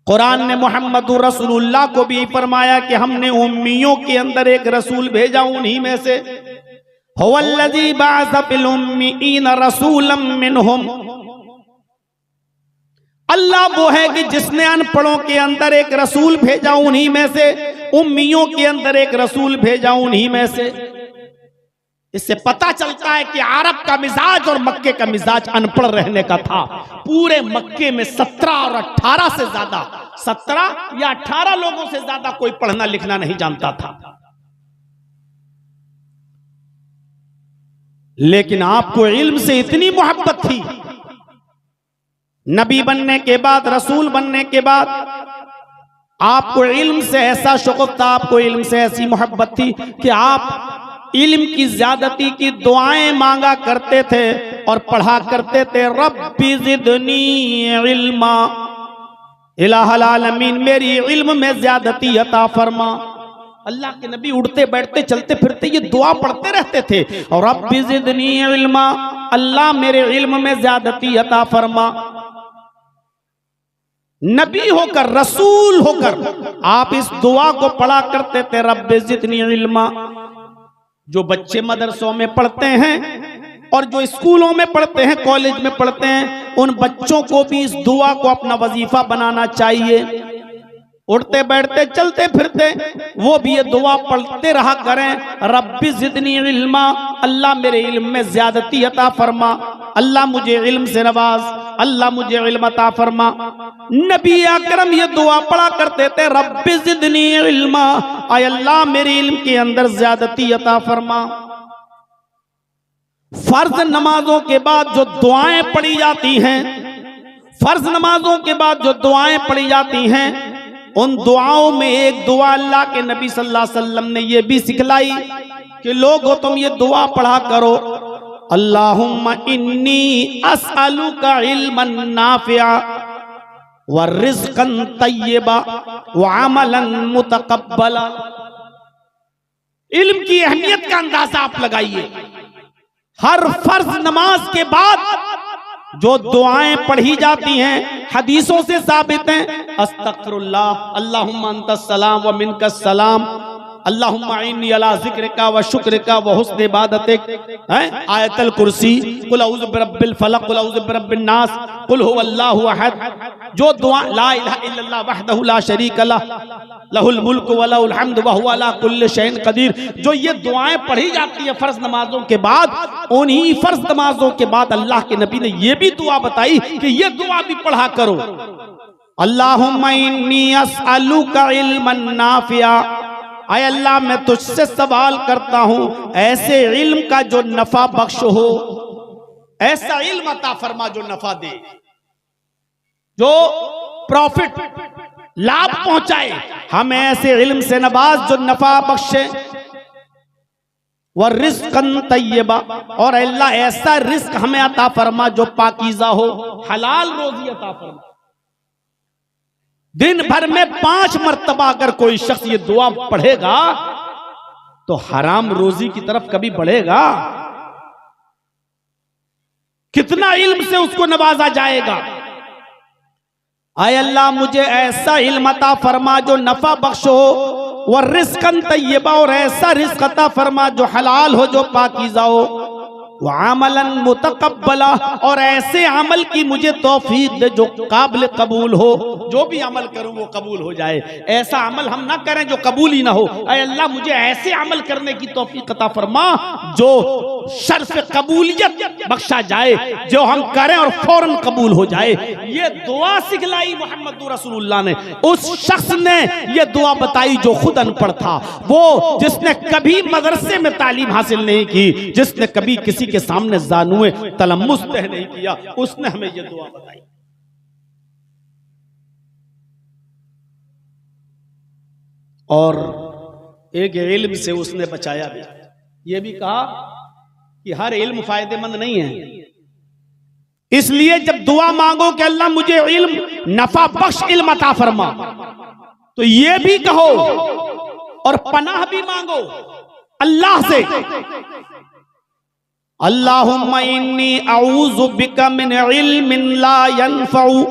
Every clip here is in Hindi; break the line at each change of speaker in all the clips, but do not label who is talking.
कुरान ने मोहम्मद रसूलुल्लाह को भी फरमाया कि हमने उम्मियों के अंदर एक रसूल भेजा, उन्हीं में से हुवल्लज़ी बअसा फिल उम्मीईन रसूलन मिनहुम। अल्लाह वो है कि जिसने अनपढ़ों के अंदर एक रसूल भेजा, उन्हीं में से, उम्मियों के अंदर एक रसूल भेजा, उन्हीं में से। इससे पता चलता है कि अरब का मिजाज और मक्के का मिजाज अनपढ़ रहने का था। पूरे मक्के में 17 और 18 से ज्यादा, 17 या 18 लोगों से ज्यादा कोई पढ़ना लिखना नहीं जानता था। लेकिन आपको इल्म से इतनी मोहब्बत थी, नबी बनने के बाद, रसूल बनने के बाद आपको इल्म से ऐसा शौक़ था, आपको इल्म से ऐसी मोहब्बत थी कि आप इल्म की ज्यादती की दुआएं मांगा करते थे और पढ़ा करते थे, रब्बी ज़िदनी इल्मा, इलाहुल आलमीन मेरी इल्म में ज्यादती अता फरमा। अल्लाह के नबी उठते बैठते चलते फिरते ये दुआ पढ़ते रहते थे, और रब्बी ज़िदनी इल्मा, अल्लाह मेरे इल्म में ज्यादती अता फरमा। नबी होकर, रसूल होकर आप इस दुआ को पढ़ा करते थे, रब्बी ज़िदनी इल्मा। जो बच्चे मदरसों में पढ़ते हैं और जो स्कूलों में पढ़ते हैं, कॉलेज में पढ़ते हैं, उन बच्चों को भी इस दुआ को अपना वजीफा बनाना चाहिए। उठते बैठते चलते फिरते वो भी ये दुआ पढ़ते रहा करें, रब्बी ज़िदनी इल्मा, अल्लाह मेरे इल्म में ज्यादती अता फरमा, अल्लाह मुझे इल्म से नवाज, अल्लाह मुझे इल्म अता फरमा। नबी अकरम ये दुआ पढ़ा करते थे, रब्बी ज़िदनी इल्मा, आय अल्लाह मेरे इल्म के अंदर ज्यादती अता फरमा। फर्ज नमाजों के बाद जो दुआएं पढ़ी जाती हैं, फर्ज नमाजों के बाद जो दुआएं पढ़ी जाती हैं, उन दुआओं में एक दुआ अल्लाह के नबी सल्लल्लाहु अलैहि वसल्लम ने ये भी सिखलाई कि लोगों तुम ये दुआ पढ़ा करो, अल्लाहुम्मा इन्नी अस्अलुका इल्मन नाफिआ व रिज़्क़न तय्यबा व अमलन मुतक़ब्बला। इल्म की अहमियत का अंदाजा आप लगाइए। हर फर्ज नमाज के बाद जो दुआएं पढ़ी जाती हैं, हदीसों से साबित हैं, अस्तगफिरुल्लाह, अल्लाहुम्मा अंतस सलाम व मिनकस सलाम, अल्लाहुम्मा इन्नी अला ज़िक्रिका व शुक्रिका व हुस्न इबादतिक, आयतुल कुर्सी, कुल औज़ु बिरब्बिल फलक, कुल औज़ु बिरब्बिन नास, कुल हुवल्लाहु अहद। जो दुआ, ला इलाहा इल्लल्लाह वहदहु ला शरीका लह, लहुल मुल्क व लहुल हम्द व हुवा अला कुल्लि शैइन कदीर, जो ये दुआएं पढ़ी जाती है फर्ज नमाजों के बाद, उन्हीं फर्ज नमाजों के बाद अल्लाह के नबी ने ये भी दुआ बताई कि ये दुआ भी पढ़ा करो, अल्लाहुम्मा इन्नी अस्अलुका इल्मन नाफिआ, आय अल्लाह मैं तुझसे सवाल करता हूं ऐसे इल्म का जो नफा बख्श हो, ऐसा इल्म अता फरमा जो नफा दे, जो प्रॉफिट, लाभ पहुंचाए, हमें ऐसे इल्म से नवाज जो नफा बख्शे, व रिज़्क़न तय्यबा, और अल्लाह ऐसा रिस्क हमें अता फरमा जो पाकीज़ा हो, हलाल रोजी अता फरमा। दिन भर में 5 मर्तबा अगर कोई शख्स ये दुआ पढ़ेगा तो हराम रोजी की तरफ कभी बढ़ेगा? कितना इल्म से उसको नवाजा जाएगा। आय अल्लाह मुझे ऐसा इल्म अता फरमा जो नफा बख्श हो, व रिज़्क़न तय्यबा, और ऐसा रिज़्क़ अता फरमा जो हलाल हो, जो पाकीज़ा हो, व अमलन मुतक़ब्बला, और ऐसे अमल की मुझे तौफीक दे जो काबिल कबूल हो, जो भी अमल करूं वो कबूल हो जाए। ऐसा अमल हम ना करें जो कबूल ही ना हो। ऐ अल्लाह मुझे ऐसे अमल करने की तौफीक अता फरमा जो शर्फ कबूलियत बख्शा जाए, जो हम करें और फौरन कबूल हो जाए। ये दुआ सिखलाई मोहम्मद रसूलुल्लाह ने। उस शख्स ने ये दुआ बताई जो खुद अनपढ़ था, वो जिसने कभी मदरसे में तालीम हासिल नहीं की, जिसने कभी किसी के सामने जानुए तलम्मुस तह नहीं किया, उसने हमें ये दुआ बताई। और एक इल्म से उसने बचाया भी। ये भी कहा कि हर इल्म फायदेमंद नहीं है, इसलिए जब दुआ मांगो कि अल्लाह मुझे इल्म नफा बख्श इल्म अता फरमा, तो ये भी कहो और पनाह भी मांगो अल्लाह से, अल्लाहुम्मा इन्नी अऊज़ु बिका मिन इल्मिन ला यनफ़उ,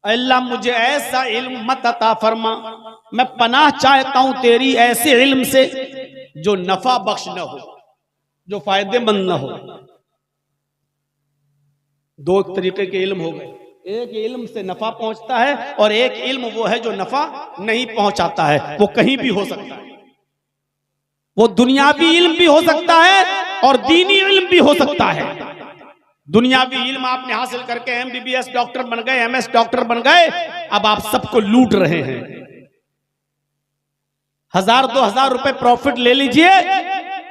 अल्लाह मुझे ऐसा इल्म मत अता फरमा, मैं पनाह चाहता हूं तेरी ऐसे इल्म से जो नफा बख्श न हो, जो फायदेमंद न हो। दो तरीके के इल्म हो गए, एक इल्म से नफा पहुंचता है और एक इल्म वो है जो नफा नहीं पहुंचाता है। वो कहीं भी हो सकता है, वो दुनियावी इल्म भी हो सकता है और दीनी इल्म भी हो सकता है। दुनियावी इल्म आपने हासिल करके एमबीबीएस डॉक्टर बन गए, एमएस डॉक्टर बन गए, अब आप सबको लूट रहे हैं। 1000-2000 रुपए प्रॉफिट ले लीजिए,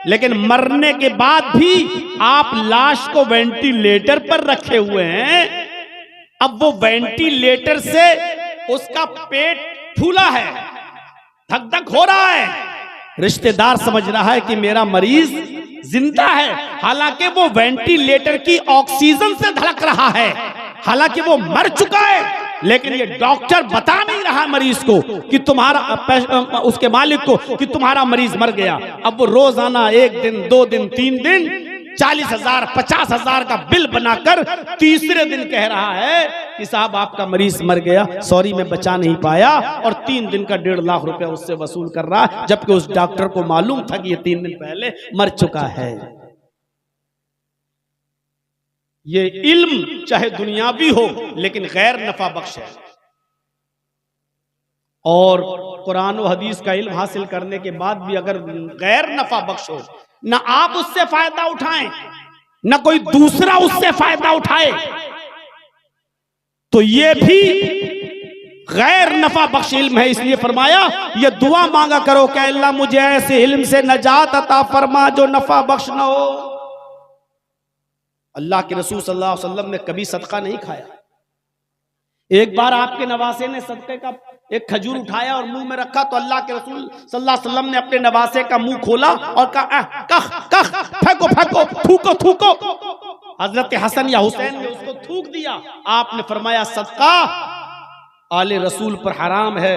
लेकिन मरने के बाद भी आप लाश को वेंटिलेटर पर रखे हुए हैं। अब वो वेंटिलेटर से उसका पेट फूला है, धक धक हो रहा है, रिश्तेदार समझ रहा है कि मेरा मरीज जिंदा है, हालांकि वो वेंटिलेटर की ऑक्सीजन से धड़क रहा है, हालांकि वो मर चुका है, लेकिन ये डॉक्टर बता नहीं रहा मरीज को कि तुम्हारा, उसके मालिक को, कि तुम्हारा मरीज मर गया। अब वो रोजाना 1 दिन 2 दिन 3 दिन 40,000 50,000 का बिल बनाकर तीसरे दिन कह रहा है कि साहब आपका मरीज मर गया, सॉरी मैं बचा नहीं पाया, और 3 दिन का 1.5 लाख रुपया उससे वसूल कर रहा है, जबकि उस डॉक्टर को मालूम था कि ये 3 दिन पहले मर चुका है। ये इल्म चाहे दुनियावी हो लेकिन गैर नफा बख्श है। और कुरान और हदीस का इल्म हासिल करने के बाद भी अगर गैर नफा बख्श हो, ना आप उससे फायदा उठाएं ना कोई दूसरा उससे फायदा उठाए, तो ये भी गैर नफा बख्श इल्म है। इसलिए फरमाया ये दुआ मांगा करो कि अल्लाह मुझे ऐसे इल्म से नजात अता फरमा जो नफा बख्श ना हो। अल्लाह के रसूल सल्लल्लाहु अलैहि वसल्लम ने कभी सदका नहीं खाया। एक बार आपके नवासे ने सदके का एक खजूर उठाया और मुंह में रखा, तो अल्लाह के रसूल सल्लल्लाहु अलैहि वसल्लम ने अपने नवासे का मुंह खोला और कहा कख कख, फेंको फेंको, थूको थूको। हजरत हसन या हुसैन ने उसको थूक दिया। आपने फरमाया सदका आले रसूल पर हराम है,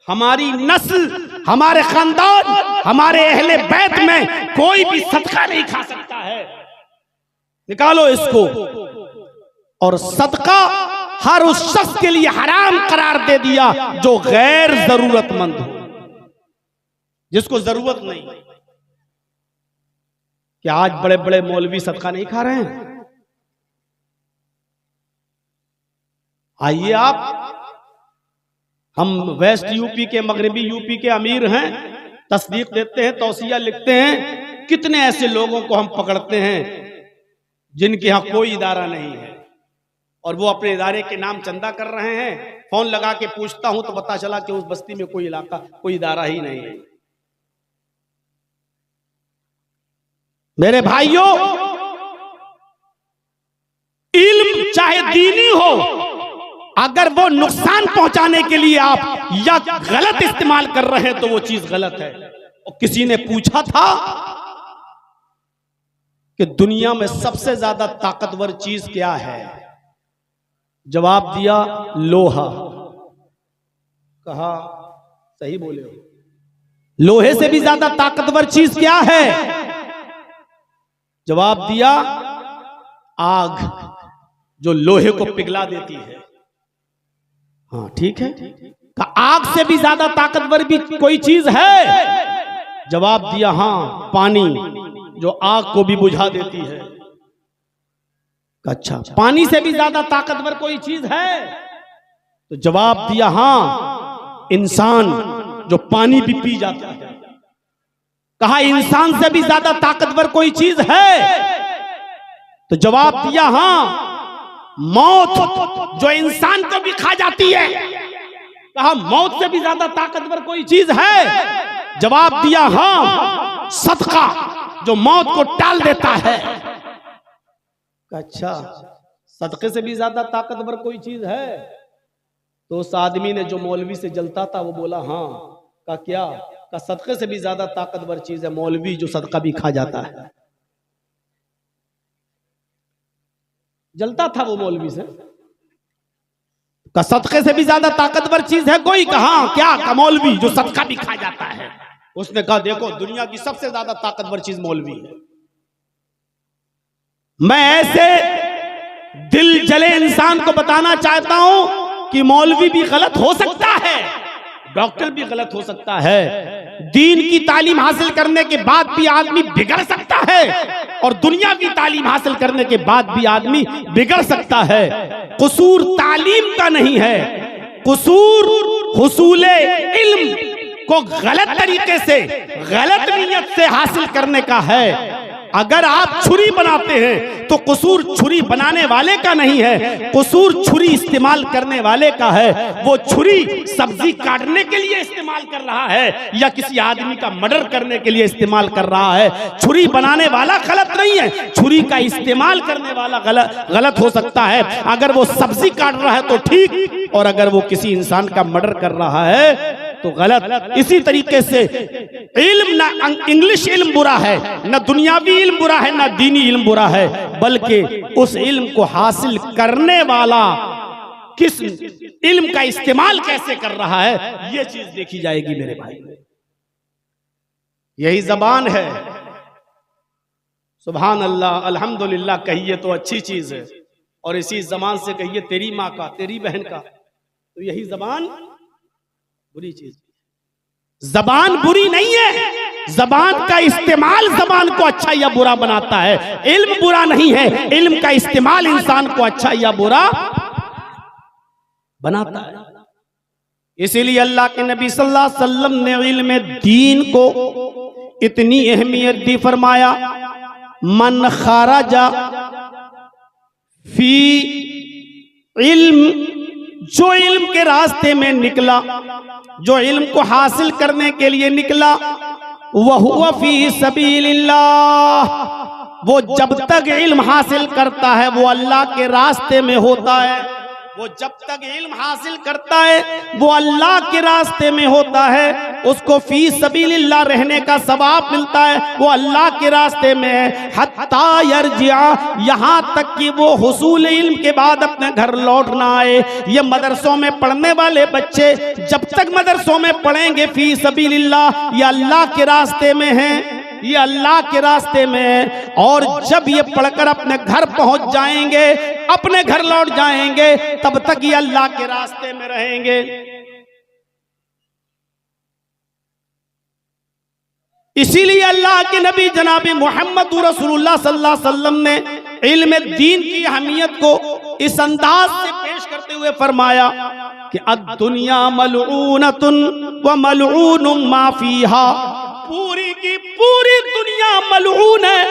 हमारी नस्ल, हमारे खानदान, हमारे अहले बैत में कोई भी सदका नहीं खा सकता है, निकालो इसको। और सदका हर उस शख्स के लिए हराम करार दे दिया जो गैर जरूरतमंद हो, जिसको जरूरत नहीं। क्या आज बड़े बड़े मौलवी सदका नहीं खा रहे हैं? आइए आप, हम वेस्ट यूपी के, मगरबी यूपी के अमीर हैं, तस्दीक देते हैं, तौसिया लिखते हैं। कितने ऐसे लोगों को हम पकड़ते हैं जिनके यहां कोई इदारा नहीं है और वो अपने इदारे के नाम चंदा कर रहे हैं। फोन लगा के पूछता हूं तो पता चला कि उस बस्ती में कोई इलाका, कोई इदारा ही नहीं है। मेरे भाइयों, इल्म चाहे दीनी हो, अगर वो नुकसान पहुंचाने के लिए आप या गलत इस्तेमाल कर रहे हैं तो वो चीज गलत है। और किसी ने पूछा था कि दुनिया में सबसे ज्यादा ताकतवर चीज क्या है? जवाब दिया लोहा। कहा सही बोले हो, लोहे से भी ज्यादा ताकतवर चीज क्या है? जवाब दिया आग, जो लोहे को पिघला देती है। हाँ ठीक है। आग से भी ज्यादा ताकतवर भी कोई चीज है? जवाब दिया हाँ, पानी, जो आग को भी बुझा देती है। अच्छा, पानी से भी ज्यादा ताकतवर कोई चीज है? तो जवाब दिया हाँ, इंसान, जो पानी भी पी जाता है। कहा इंसान से भी ज्यादा ताकतवर कोई चीज है? तो जवाब दिया हाँ, मौत, जो इंसान को भी खा जाती है। कहा मौत से भी ज्यादा ताकतवर कोई चीज है? जवाब दिया हाँ, सदका, जो मौत को टाल देता है। अच्छा, सदके से भी ज्यादा ताकतवर कोई चीज है? तो उस आदमी ने जो मौलवी से जलता था वो बोला हाँ। का क्या? का सदके से भी ज्यादा ताकतवर चीज है मौलवी, जो सदका भी खा जाता है। जलता था वो मौलवी से। का सदके से भी ज्यादा ताकतवर चीज है कोई? कहा क्या? का मौलवी, जो सदका भी खा जाता है। उसने कहा देखो, दुनिया की सबसे ज्यादा ताकतवर चीज मौलवी है। मैं ऐसे दिल जले इंसान को बताना चाहता हूं कि मौलवी भी गलत हो सकता है, डॉक्टर भी गलत हो सकता है, दीन की तालीम हासिल करने के बाद भी आदमी बिगड़ सकता है, और दुनिया की तालीम हासिल करने के बाद भी आदमी बिगड़ सकता है। कसूर तालीम का नहीं है, कसूर हुसूले इल्म को गलत तरीके से, गलत नीयत से हासिल करने का है। अगर आप छुरी बनाते हैं तो कसूर छुरी बनाने वाले का नहीं है, कसूर छुरी इस्तेमाल करने वाले का है। वो छुरी सब्जी काटने के लिए इस्तेमाल कर रहा है या किसी आदमी का मर्डर करने के लिए इस्तेमाल कर रहा है। छुरी बनाने वाला गलत नहीं है, छुरी का इस्तेमाल करने वाला गलत हो सकता है। अगर वो सब्जी काट रहा है तो ठीक, और अगर वो किसी इंसान का मर्डर कर रहा है तो गलत। इसी तरीके से इल्म, ना इंग्लिश इल्म बुरा है, ना दुनियावी इल्म बुरा है, ना दीनी इल्म बुरा है, बल्कि उस इल्म को हासिल करने वाला किस इल्म का इस्तेमाल कैसे कर रहा है, ये चीज देखी जाएगी मेरे भाई। यही जबान है। सुभान अल्लाह, अल्हम्दुलिल्लाह कहिए तो अच्छी चीज है, और इसी जबान से कहिए तेरी माँ का, तेरी बहन का, तो यही जबान बुरी चीज। जबान बुरी नहीं है, जबान का इस्तेमाल जबान को अच्छा या बुरा बनाता है। इल्म बुरा नहीं है, इल्म का इस्तेमाल इंसान को अच्छा या बुरा बनाता है। इसीलिए अल्लाह के नबी सल्लल्लाहु अलैहि वसल्लम ने इल्म दीन को इतनी अहमियत दी, फरमाया मन खराजा फी इल्म, जो इल्म के रास्ते में निकला, जो इल्म को हासिल करने के लिए निकला, वह हुआ फी सबीलिल्लाह, वो जब तक इल्म हासिल करता है वो अल्लाह के रास्ते में होता है। वो जब तक इल्म हासिल करता है वो अल्लाह के रास्ते में होता है, उसको फी सबीलिल्लाह रहने का सवाब मिलता है, वो अल्लाह के रास्ते में है। हत्ता यरजिआ, यहाँ तक कि वो हुसूल इल्म के बाद अपने घर लौट ना आए। ये मदरसों में पढ़ने वाले बच्चे जब तक मदरसों में पढ़ेंगे फी सबीलिल्लाह, ये अल्लाह के रास्ते में हैं, ये अल्लाह के रास्ते में है, और जब ये पढ़कर अपने घर पहुंच जाएंगे, अपने घर लौट जाएंगे, तब तक ये अल्लाह के रास्ते में रहेंगे। इसीलिए अल्लाह के नबी जनाब मोहम्मद रसूलुल्लाह सल्लल्लाहु अलैहि वसल्लम ने इल्म दीन की अहमियत को इस अंदाज से पेश करते हुए फरमाया कि अद-दुनिया मलऊनतुन व मलऊनुम मा फीहा, पूरी की पूरी दुनिया मलऊन है,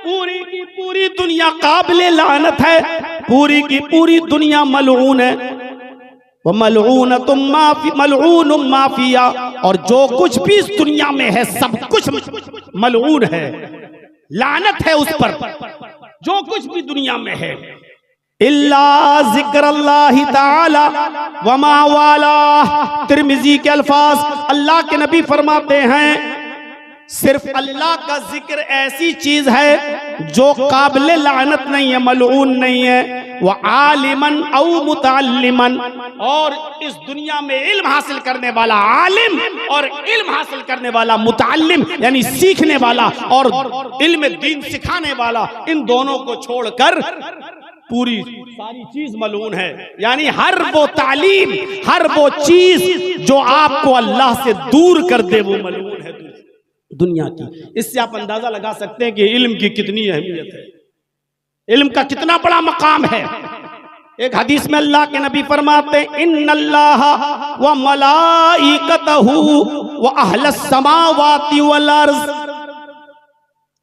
पूरी की पूरी दुनिया काबिले लानत है, पूरी की पूरी दुनिया मलऊन है। वो मलऊनतुम मलऊनुम मा फिया, और जो कुछ भी इस दुनिया में है सब कुछ मलऊन है, लानत है उस पर, जो कुछ भी दुनिया में है। इल्ला ज़िक्रुल्लाहि ताला व मा वाला, तिर्मिज़ी के अल्फाज, अल्लाह के नबी फरमाते हैं सिर्फ अल्लाह का जिक्र ऐसी चीज है जो काबिल लानत नहीं है, मलऊन नहीं है। वह आलिमन औ मुतअल्लिमन, और इस दुनिया में इल्म हासिल करने वाला आलिम और इल्म हासिल करने वाला मुतअल्लिम यानी सीखने वाला और इल्म दीन सिखाने वाला, इन दोनों को छोड़कर पूरी सारी चीज मलून है। यानी हर वो तालीम, हर वो चीज जो आपको अल्लाह से दूर कर दे वो मलून है दुनिया की। इससे आप अंदाजा लगा सकते हैं कि इल्म की कितनी अहमियत है, इल्म का कितना बड़ा मकाम है। एक हदीस में अल्लाह के नबी फरमाते हैं इन्नल्लाह व मलाइकतहु व अहलस समावाति वल अर्ज़,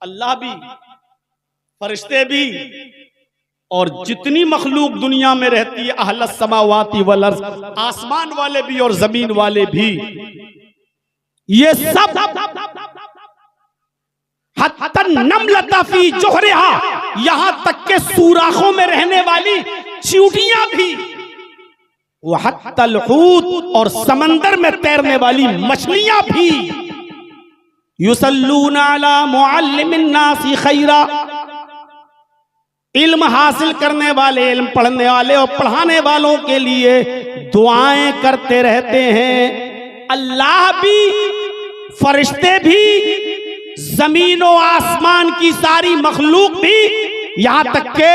अल्लाह भी, फरिश्ते भी और जितनी मखलूक दुनिया में रहती है, अहलस समावाति वल अर्ज़, आसमान वाले भी और जमीन वाले भी, ये सब हत्तन नमलता फी जोहरिहा, यहां तक के सुराखों में रहने वाली चींटियां भी, वहत्तल हूत और समंदर में तैरने वाली मछलियां भी, युसल्लूना अला मुअल्लिमिन नासी खैरा, इल्म हासिल करने वाले, इल्म पढ़ने वाले और पढ़ाने वालों के लिए दुआएं करते रहते हैं। अल्लाह भी, फरिश्ते भी, जमीन और आसमान की सारी मखलूक भी, यहां तक के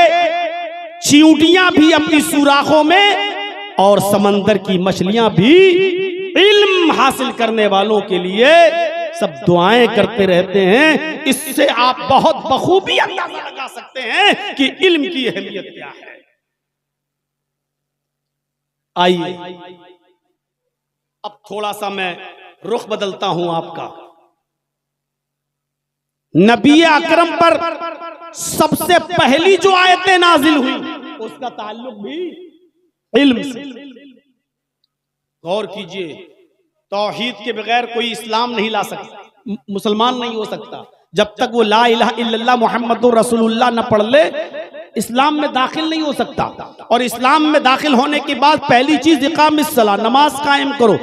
चींटियां भी अपनी सुराखों में और समंदर की मछलियां भी इल्म हासिल करने वालों के लिए सब दुआएं करते रहते हैं। इससे आप बहुत बखूबी अंदाजा लगा सकते हैं कि इल्म की अहमियत क्या है। आइए अब थोड़ा सा मैं रुख बदलता हूं आपका। नबी अकरम पर सबसे पहली जो आयतें नाजिल हुई उसका ताल्लुक भी इल्म से। गौर कीजिए, तौहीद के बगैर कोई इस्लाम नहीं ला सकता, मुसलमान नहीं हो सकता। जब तक वो ला इलाहा इल्लल्लाह मुहम्मदुर रसूलुल्लाह न पढ़ ले इस्लाम में दाखिल नहीं हो सकता। और इस्लाम में दाखिल होने के बाद पहली चीज इकामिस सला, नमाज कायम करो,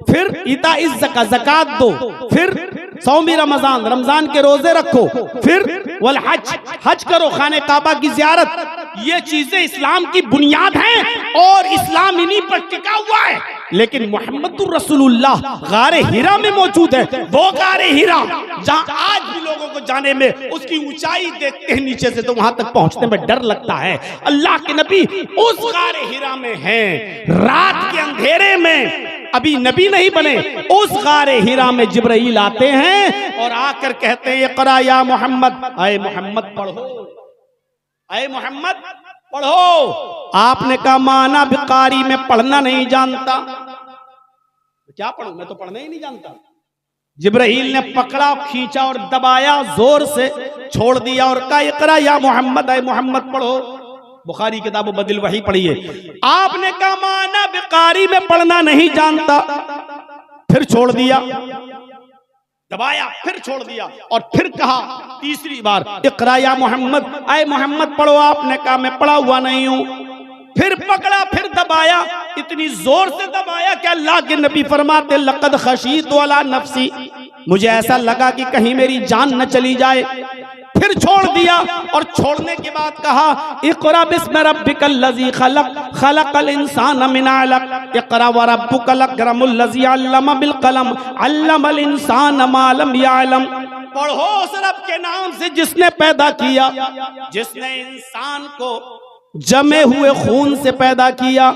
फिर इता इस ज़कात दो, फिर सौमी रमजान, रमजान के रोजे रखो, फिर वल हज, हज करो, खाने काबा की ज़ियारत। ये चीजें इस्लाम की बुनियाद हैं और इस्लाम इन्हीं पर टिका हुआ है। लेकिन मुहम्मदुर रसूलुल्लाह गारे हिरा में मौजूद है। वो गारे हिरा जहां आज भी लोगों को जाने में उसकी ऊंचाई देखते हैं नीचे से तो वहां तक पहुंचने में डर लगता है। अल्लाह के नबी उस गारे हिरा में हैं, रात के अंधेरे में, अभी नबी नहीं बने, उस गारे हिरा में जिब्राइल आते हैं और आकर कहते हैं इक़रा या मोहम्मद, आए मोहम्मद पढ़ो, आए मोहम्मद पढ़ो। आपने कहा माना बिकारी में पढ़ना नहीं जानता। क्या पढ़ूं, मैं तो पढ़ना ही नहीं जानता। जिब्राइल ने पकड़ा, खींचा और दबाया, जोर से छोड़ दिया और कहा इक़रा या मोहम्मद, आए मोहम्मद पढ़ो। बुखारी किताब बदिल वही पढ़िए। आपने कहा माना बिकारी में पढ़ना नहीं जानता, फिर छोड़ दिया, दबाया, फिर छोड़ दिया और फिर कहा तीसरी बार इक़रा या मोहम्मद, आए मोहम्मद पढ़ो। आपने कहा मैं पढ़ा हुआ नहीं हूं। फिर पकड़ा, फिर दबाया, इतनी जोर से दबाया कि अल्लाह के नबी फरमाते लक़द खशीतु अला नफ्सी, मुझे ऐसा लगा कि कहीं मेरी जान न चली जाए। फिर छोड़ दिया और छोड़ने के बाद कहा इक़रा बिस्मि रब्बिकल लज़ी खलक़, खलक़ल इंसान मिन अलक़, इक़रा व रब्बुकल अकरमुल लज़ी अल्लम बिल कलम, अल्लमल इंसान मा लम यअलम। पढ़ो उस रब के नाम से जिसने पैदा किया, जिसने इंसान को जमे हुए खून से पैदा किया।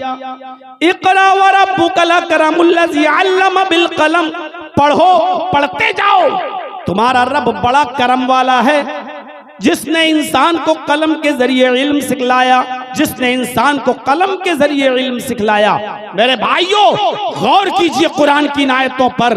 इक़रा व रब्बुकल अकरमुल लज़ी अल्लम बिल कलम, पढ़ो, पढ़ते जाओ, तुम्हारा रब बड़ा करम वाला है जिसने इंसान को कलम के जरिए इल्म सिखलाया, जिसने इंसान को कलम के जरिए इल्म सिखलाया। मेरे भाइयों गौर कीजिए कुरान की आयतों पर।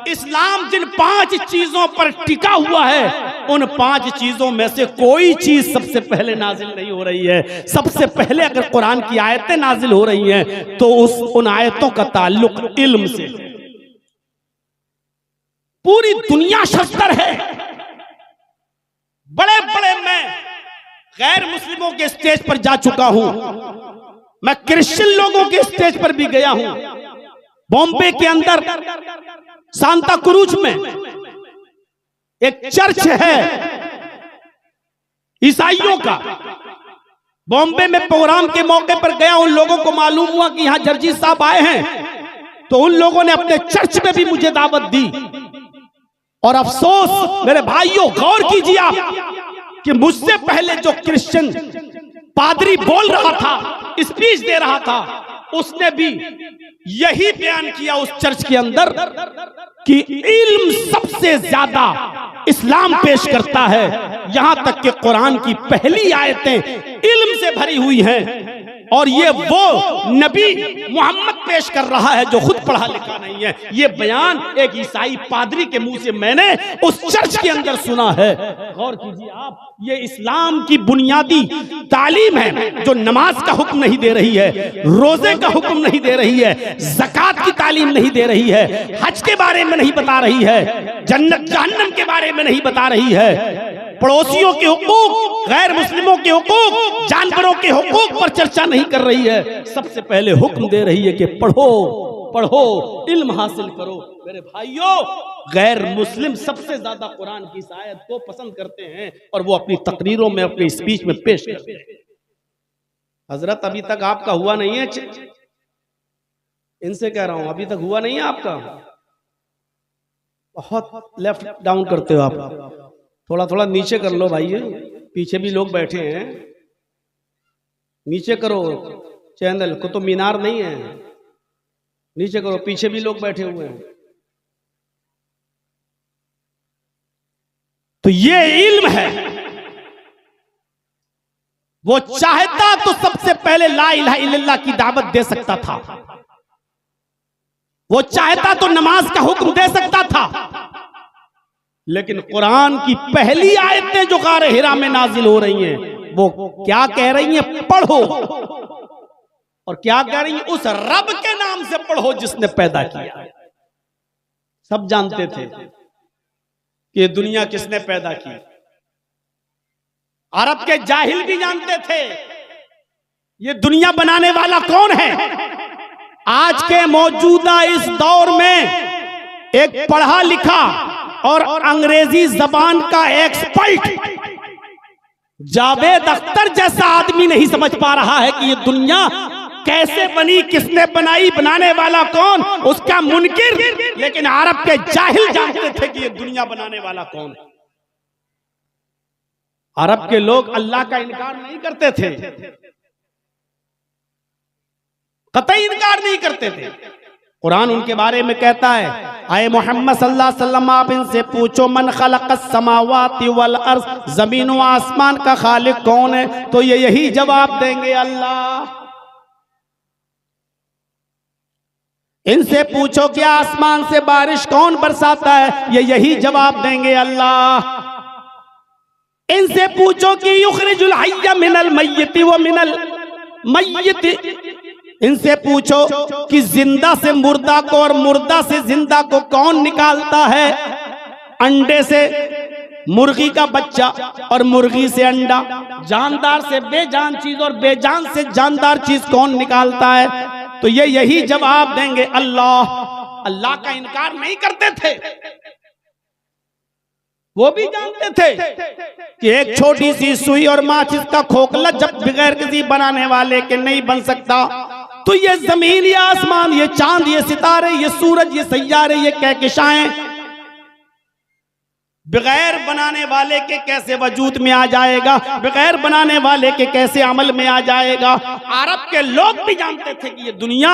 इस्लाम जिन 5 चीजों पर टिका हुआ है उन 5 चीजों में से कोई चीज सबसे पहले नाजिल नहीं हो रही है। सबसे पहले अगर कुरान की आयतें नाजिल हो रही हैं तो उन आयतों का ताल्लुक इल्म से। पूरी दुनिया शस्त्र है, बड़े बड़े, मैं गैर मुस्लिमों के स्टेज पर जा चुका हूं, मैं क्रिश्चियन लोगों के स्टेज पर भी गया हूं। बॉम्बे के अंदर सांता क्रूज में एक चर्च है ईसाइयों का। बॉम्बे में प्रोग्राम के मौके पर गया, उन लोगों को मालूम हुआ कि यहां जर्जी साहब आए हैं तो उन लोगों ने अपने चर्च में भी मुझे दावत दी। और अफसोस मेरे भाइयों गौर कीजिए आप कि मुझसे पहले जो क्रिश्चियन पादरी बोल रहा था, स्पीच दे रहा था, उसने भी यही बयान किया उस चर्च के अंदर कि इल्म सबसे ज्यादा इस्लाम पेश करता है। यहां तक कि कुरान की पहली आयतें इल्म से भरी हुई हैं और ये वो नबी मोहम्मद पेश कर रहा है जो खुद पढ़ा लिखा नहीं है। ये बयान एक ईसाई पादरी के मुंह से मैंने उस चर्च के अंदर सुना है। गौर कीजिए आप, ये इस्लाम की बुनियादी तालीम है जो नमाज का हुक्म नहीं दे रही है, रोजे का हुक्म नहीं दे रही है, ज़कात की तालीम नहीं दे रही है, हज के बारे में नहीं बता रही है, जन्नत जहन्नम के बारे में नहीं बता रही है, पड़ोसियों के हुकूक, गैर मुस्लिमों के हुकूक, जानवरों के हुकूक पर चर्चा नहीं कर रही है। सबसे पहले हुक्म दे रही है कि पढ़ो, पढ़ो, इल्म हासिल करो। मेरे भाइयों गैर मुस्लिम सबसे ज्यादा कुरान की इस आयत को पसंद करते हैं और वो अपनी तकरीरों में, अपनी स्पीच में पेश करते हैं। हजरत अभी तक आपका हुआ नहीं है, इनसे कह रहा हूं अभी तक हुआ नहीं है आपका। बहुत लेफ्ट डाउन करते हो आप, थोड़ा थोड़ा नीचे कर लो भाई, पीछे भी लोग बैठे हैं, नीचे करो, चैनल कुतुब मीनार नहीं है, नीचे करो, पीछे भी लोग बैठे हुए हैं। तो ये इल्म है। वो चाहता तो सबसे पहले ला इलाहा इल्लल्लाह की दावत दे सकता था, वो चाहता तो नमाज का हुक्म दे सकता था, लेकिन कुरान की पहली आयतें जो गारे हिरा में नाजिल हो रही हैं वो क्या कह रही हैं? पढ़ो। और क्या कह रही हैं? उस रब के नाम से पढ़ो जिसने पैदा किया। सब जानते थे कि ये दुनिया किसने पैदा की, अरब के जाहिल भी जानते थे ये दुनिया बनाने वाला कौन है। आज के मौजूदा इस दौर में एक पढ़ा लिखा और अंग्रेजी जबान का एक्सपर्ट जावेद अख्तर जैसा आदमी नहीं समझ पा रहा है कि ये दुनिया कैसे बनी, किसने बनाई, बनाने वाला कौन, उसका मुनकिर। लेकिन अरब के जाहिल जानते थे कि ये दुनिया बनाने वाला कौन है। अरब के लोग अल्लाह का इनकार नहीं करते थे, कतई इनकार नहीं करते थे। कुरान उनके बारे में कहता है, आए मोहम्मद सल्लल्लाहु अलैहि वसल्लम आप इनसे पूछो मन खलक़स समावाति वल अर्ज़, जमीन व आसमान का खालिक कौन है, तो ये यही जवाब देंगे अल्लाह। इनसे पूछो कि आसमान से बारिश कौन बरसाता है, ये यही जवाब देंगे अल्लाह। इनसे पूछो कि युखरिजुल हय्य मिनल मय्यति व मिनल मय्यति, इनसे पूछो कि जिंदा से मुर्दा को और मुर्दा से जिंदा को कौन निकालता है, अंडे से मुर्गी का बच्चा और मुर्गी से अंडा, जानदार से बेजान चीज और बेजान से जानदार चीज कौन निकालता है, तो ये यही जवाब देंगे अल्लाह। अल्लाह का इनकार नहीं करते थे, वो भी जानते थे कि एक छोटी सी सुई और माचिस का खोखला जब बगैर किसी बनाने वाले के नहीं बन सकता, तो ये जमीन, ये आसमान, ये चांद, ये सितारे, ये सूरज, ये सैयारे, ये कहकशाएं बगैर बनाने वाले के कैसे वजूद में आ जाएगा, बगैर बनाने वाले के कैसे अमल में आ जाएगा। अरब के लोग भी जानते थे कि ये दुनिया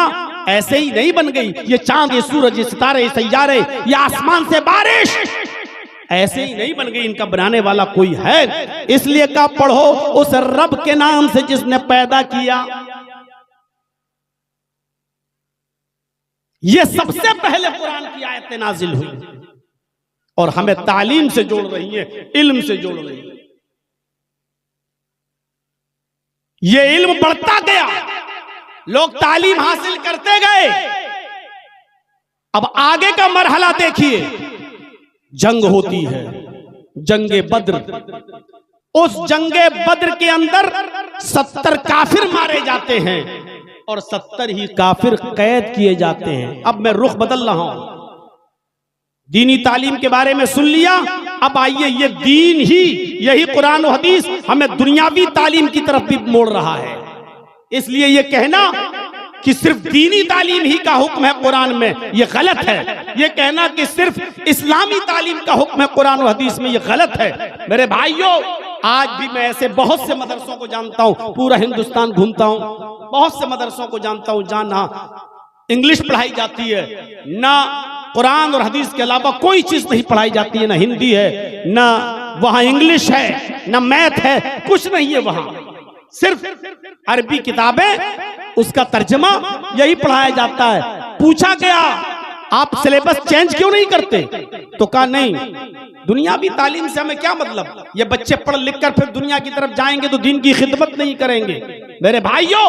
ऐसे ही नहीं बन गई, ये चांद, ये सूरज, ये सितारे, ये सैयारे, ये आसमान से बारिश ऐसे ही नहीं बन गई, इनका बनाने वाला कोई है। इसलिए का पढ़ो उस रब के नाम से जिसने पैदा किया। ये सबसे पहले कुरान की आयतें नाजिल हुई और हमें तालीम से जोड़ रही है, इल्म से जोड़ रही है। ये इल्म बढ़ता गया, लोग तालीम हासिल करते गए। अब आगे का मरहला देखिए, जंग होती है, जंगे बद्र। उस जंगे बद्र के अंदर 70 काफिर मारे जाते हैं और 70 ही काफिर कैद किए जाते हैं। अब मैं रुख बदल रहा हूं, दीनी तालीम के बारे में सुन लिया, अब आइए ये दीन ही, यही कुरान और हदीस हमें दुनियावी तालीम की तरफ भी मोड़ रहा है। इसलिए ये कहना कि सिर्फ दीनी तालीम ही का हुक्म है कुरान में, ये गलत है। ये कहना कि सिर्फ इस्लामी तालीम का हुक्म है कुरान और हदीस में, ये गलत है। मेरे भाइयों, आज भी मैं ऐसे बहुत से मदरसों को जानता हूं, पूरा हिंदुस्तान घूमता हूं, बहुत से मदरसों को जानता हूं जहां इंग्लिश पढ़ाई जाती है, ना कुरान और हदीस के अलावा कोई चीज नहीं पढ़ाई जाती है, ना हिंदी है, ना वहां इंग्लिश है, ना मैथ है, कुछ नहीं है वहां। सिर्फ अरबी किताबें, उसका तर्जमा, यही पढ़ाया जाता है। पूछा गया आप सिलेबस चेंज क्यों नहीं करते, तो कहा नहीं, दुनियावी तालीम से हमें क्या मतलब, ये बच्चे पढ़ लिख कर फिर दुनिया की तरफ जाएंगे तो दीन की खिदमत नहीं करेंगे। मेरे भाइयों,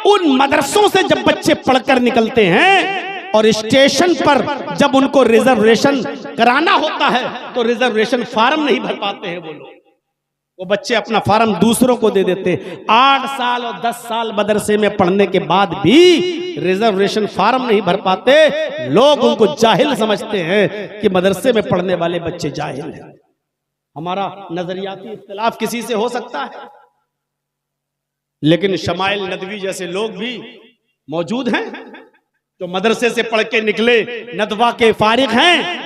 उन मदरसों से जब बच्चे पढ़कर निकलते हैं और स्टेशन पर जब उनको रिजर्वेशन कराना होता है तो रिजर्वेशन फार्म नहीं भर पाते हैं वो बच्चे अपना फार्म दूसरों को दे देते। 8 साल और 10 साल मदरसे में पढ़ने के बाद भी रिजर्वेशन फार्म नहीं भर पाते। लोग उनको जाहिल समझते हैं कि मदरसे में पढ़ने वाले बच्चे जाहिल हैं। हमारा नजरियाती इख्तिलाफ किसी से हो सकता है, लेकिन शमाइल नदवी जैसे लोग भी मौजूद हैं जो मदरसे से पढ़ के निकले, नदवा के फारिग हैं,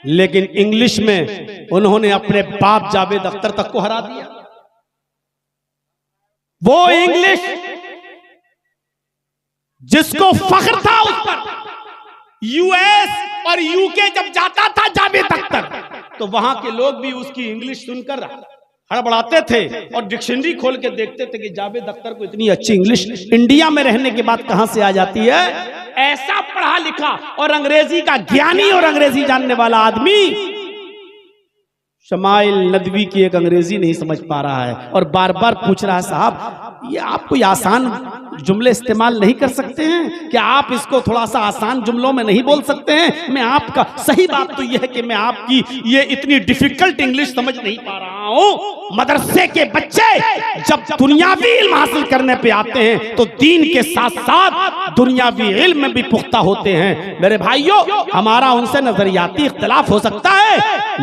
लेकिन इंग्लिश में उन्होंने अपने बाप जावेद अख्तर तक को हरा दिया। वो इंग्लिश जिसको फख्र था उस पर, यूएस और यूके जब जाता था जावेद अख्तर तो वहां के लोग भी उसकी इंग्लिश सुनकर हड़बड़ाते थे और डिक्शनरी खोल के देखते थे कि जावेद अख्तर को इतनी अच्छी इंग्लिश इंडिया में रहने के बाद कहां से आ जाती है। ऐसा पढ़ा लिखा और अंग्रेजी का ज्ञानी और अंग्रेजी जानने वाला आदमी शमाइल नदवी की एक अंग्रेजी नहीं समझ पा रहा है और बार बार पूछ रहा है, साहब ये आप कोई आसान जुमले इस्तेमाल नहीं कर सकते हैं क्या? आप इसको थोड़ा सा आसान जुमलों में नहीं बोल सकते हैं? मैं आपका सही बात तो यह है कि मैं आपकी ये इतनी डिफिकल्ट इंग्लिश समझ नहीं पा रहा हूं। मदरसे के बच्चे जब दुनियावी इल्म हासिल करने पे आते हैं तो दीन के साथ साथ दुनियावी इल्म में भी पुख्ता होते हैं। मेरे भाइयों, हमारा उनसे नजरियाती इख्तिलाफ हो सकता है,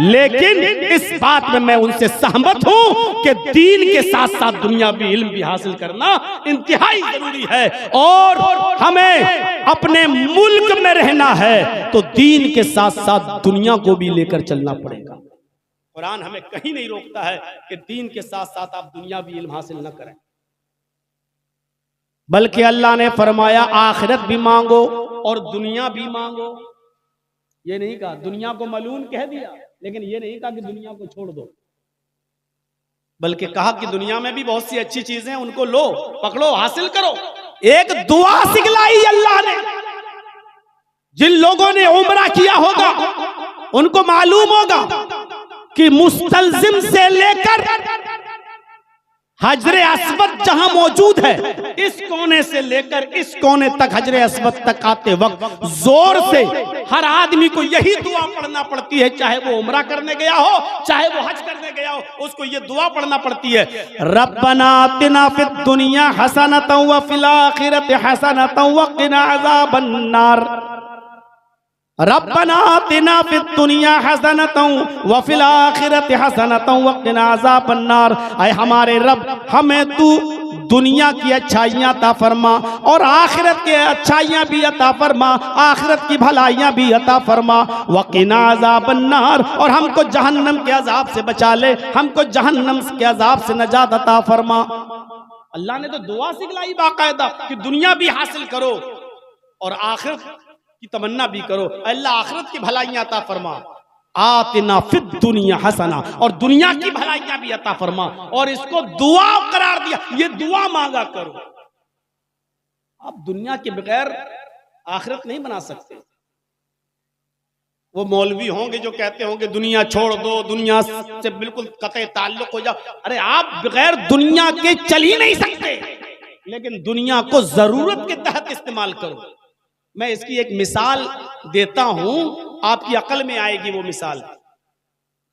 लेकिन इस बात में मैं उनसे सहमत हूं कि दीन के साथ साथ दुनियावी इल्म भी हासिल करना इंतहाई जरूरी है। और हमें अपने मुल्क में रहना है तो दीन के साथ साथ दुनिया को भी लेकर चलना पड़ेगा। कुरान हमें कहीं नहीं रोकता है कि दीन के साथ साथ आप दुनियावी इल्म हासिल न करें, बल्कि अल्लाह ने फरमाया आखिरत भी मांगो और दुनिया भी मांगो। ये नहीं कहा, दुनिया को मलून कह दिया, लेकिन ये नहीं कहा कि दुनिया को छोड़ दो, बल्कि कहा कि दुनिया में भी बहुत सी अच्छी चीजें हैं, उनको लो, पकड़ो, हासिल करो। एक दुआ सिखलाई अल्लाह ने। जिन लोगों ने उम्रा किया होगा उनको मालूम होगा कि मुस्तलजिम से लेकर हजरे अस्वद जहां मौजूद है, इस कोने से लेकर इस कोने तक हजरे अस्वद तक आते वक्त जोर से हर आदमी को यही दुआ पढ़ना पड़ती है, चाहे वो उम्रा करने गया हो, चाहे वो हज करने गया हो, उसको ये दुआ पढ़ना पड़ती है, रब्बना आतिना फिद दुनिया हसनतन व फिल आखिरति हसनतन व क़िना अज़ाबन नार। रब्बना आतिना फिद दुनिया हसनतन व फिल आखिरति हसनतन व क़िना अज़ाबन नार। ऐ हमारे रब, हमें तू दुनिया की अच्छाइयां अता फरमा और आखिरत की अच्छाइयां भी अता फरमा, आखिरत की भलाइयां भी अता फरमा। व क़िना अज़ाबन नार, और हमको जहन्नम के अजाब से बचा ले, हमको जहन्नम के अजाब से नजात अता फरमा। अल्लाह ने तो दुआ सिखलाई बाकायदा कि दुनिया भी हासिल करो और आखिरत की तमन्ना भी करो। अल्लाह आखिरत की भलाइयां अता फरमा, आतिना फिद दुनिया हसना, और दुनिया की भलाइयां भी अता फरमा, और इसको दुआ करार दिया, ये दुआ मांगा करो। आप दुनिया के बगैर आखिरत नहीं बना सकते। वो मौलवी होंगे जो कहते होंगे दुनिया छोड़ दो, दुनिया से बिल्कुल कतई ताल्लुक हो जाओ। अरे आप बगैर दुनिया के चल ही नहीं सकते, लेकिन दुनिया को जरूरत के तहत इस्तेमाल करो। मैं इसकी एक मिसाल देता हूं, आपकी अकल में आएगी वो मिसाल।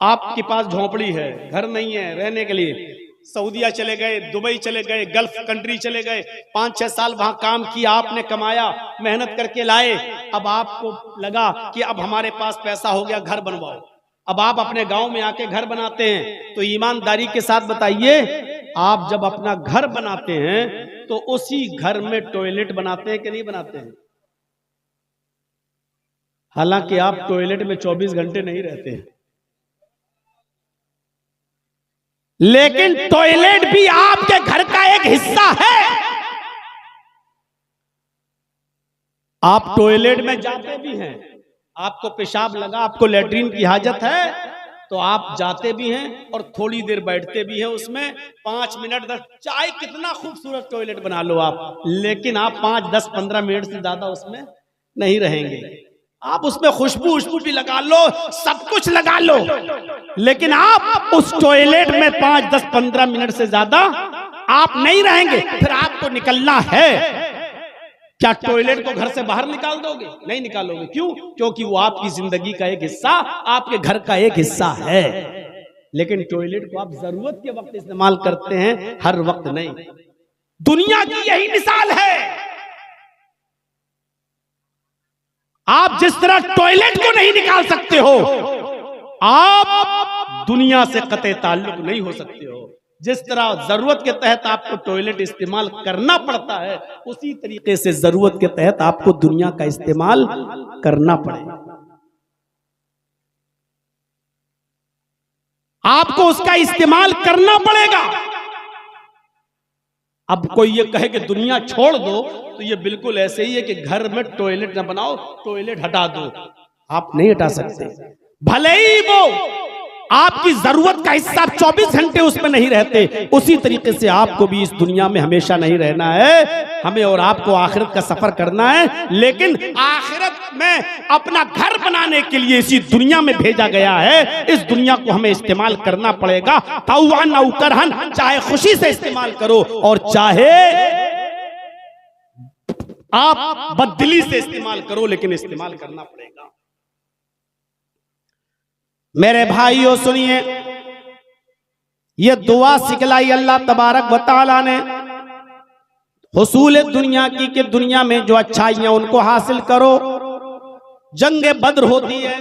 आपके पास झोंपड़ी है, घर नहीं है रहने के लिए, सऊदीया चले गए, दुबई चले गए, गल्फ कंट्री चले गए, 5-6 साल वहां काम किया, आपने कमाया, मेहनत करके लाए। अब आपको लगा कि अब हमारे पास पैसा हो गया, घर बनवाओ। अब आप अपने गांव में आके घर बनाते हैं, तो ईमानदारी के साथ बताइए, आप जब अपना घर बनाते हैं तो उसी घर में टॉयलेट बनाते हैं कि नहीं बनाते हैं? हालांकि आप टॉयलेट में 24 घंटे नहीं रहते हैं, लेकिन टॉयलेट भी आपके घर का एक हिस्सा है। आप टॉयलेट में जाते भी हैं, आपको पेशाब लगा, आपको लेटरिन की हाजत है तो आप जाते भी हैं और थोड़ी देर बैठते भी हैं उसमें, 5 मिनट 10, चाहे कितना खूबसूरत टॉयलेट बना लो आप, लेकिन आप 5, 10, 15 मिनट से ज्यादा उसमें नहीं रहेंगे। आप उसमें खुशबू भी लगा लो, सब कुछ लगा लो, लेकिन आप उस टॉयलेट में 5, 10, 15 मिनट से ज्यादा आप नहीं रहेंगे। फिर आपको निकलना है, क्या टॉयलेट को घर से बाहर निकाल दोगे? नहीं निकालोगे। क्यों? क्योंकि वो आपकी जिंदगी का एक हिस्सा, आपके घर का एक हिस्सा है। लेकिन टॉयलेट को आप जरूरत के वक्त इस्तेमाल करते हैं, हर वक्त नहीं। दुनिया की यही मिसाल है। आप जिस तरह टॉयलेट को नहीं निकाल सकते हो, आप दुनिया से कतई ताल्लुक नहीं हो सकते हो। जिस तरह जरूरत के तहत आपको टॉयलेट इस्तेमाल करना पड़ता है, उसी तरीके से जरूरत के तहत आपको दुनिया का इस्तेमाल करना पड़ेगा। आपको उसका इस्तेमाल करना पड़ेगा। अब कोई ये कहे कि दुनिया छोड़ दो, तो ये बिल्कुल ऐसे ही है कि घर में टॉयलेट ना बनाओ, टॉयलेट हटा दो। आप नहीं हटा सकते, भले ही वो आपकी जरूरत का हिस्सा 24 घंटे उसमें नहीं रहते, उसी तरीके से आपको भी इस दुनिया में हमेशा नहीं रहना है। हमें और आपको आखिरत का सफर करना है, लेकिन आखिरत में अपना घर बनाने के लिए इसी दुनिया में भेजा गया है। इस दुनिया को हमें इस्तेमाल करना पड़ेगा, तौअन औ करहन, चाहे खुशी से इस्तेमाल करो और चाहे आप बददिली से इस्तेमाल करो, लेकिन इस्तेमाल करना पड़ेगा। मेरे भाइयों सुनिए, ये दुआ सिखलाई अल्लाह तबारक व तआला ने हुसूल दुनिया की, कि दुनिया में जो अच्छाइयां उनको हासिल करो। जंग बद्र होती है,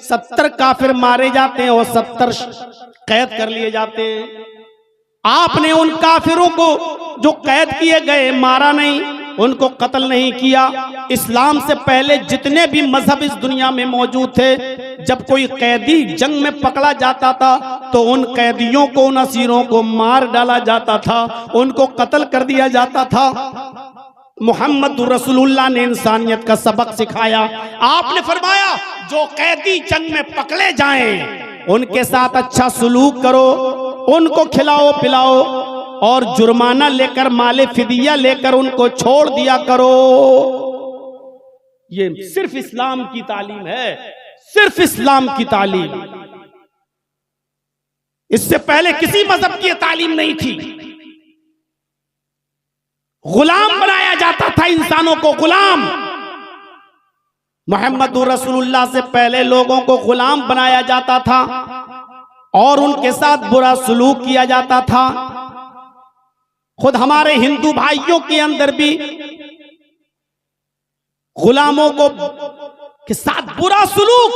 70 काफिर मारे जाते हैं और 70 कैद कर लिए जाते हैं। आपने उन काफिरों को जो कैद किए गए मारा नहीं, उनको कत्ल नहीं किया। इस्लाम से पहले जितने भी मजहब इस दुनिया में मौजूद थे, जब कोई कैदी जंग में पकड़ा जाता था तो उन कैदियों को, उन असीरों को मार डाला जाता था, उनको कत्ल कर दिया जाता था। मोहम्मद रसूलुल्लाह ने इंसानियत का सबक सिखाया। आपने फरमाया जो कैदी जंग में पकड़े जाएं उनके साथ अच्छा सलूक करो, उनको खिलाओ पिलाओ और जुर्माना लेकर, माले फिदिया लेकर उनको छोड़ दिया करो। ये सिर्फ इस्लाम की तालीम है, सिर्फ इस्लाम की तालीम। इससे पहले किसी मजहब की तालीम नहीं थी। गुलाम बनाया जाता था इंसानों को, गुलाम। मोहम्मद रसूलुल्लाह से पहले लोगों को गुलाम बनाया जाता था और उनके साथ बुरा सलूक किया जाता था। खुद हमारे हिंदू भाइयों के अंदर भी गुलामों को के साथ बुरा सलूक,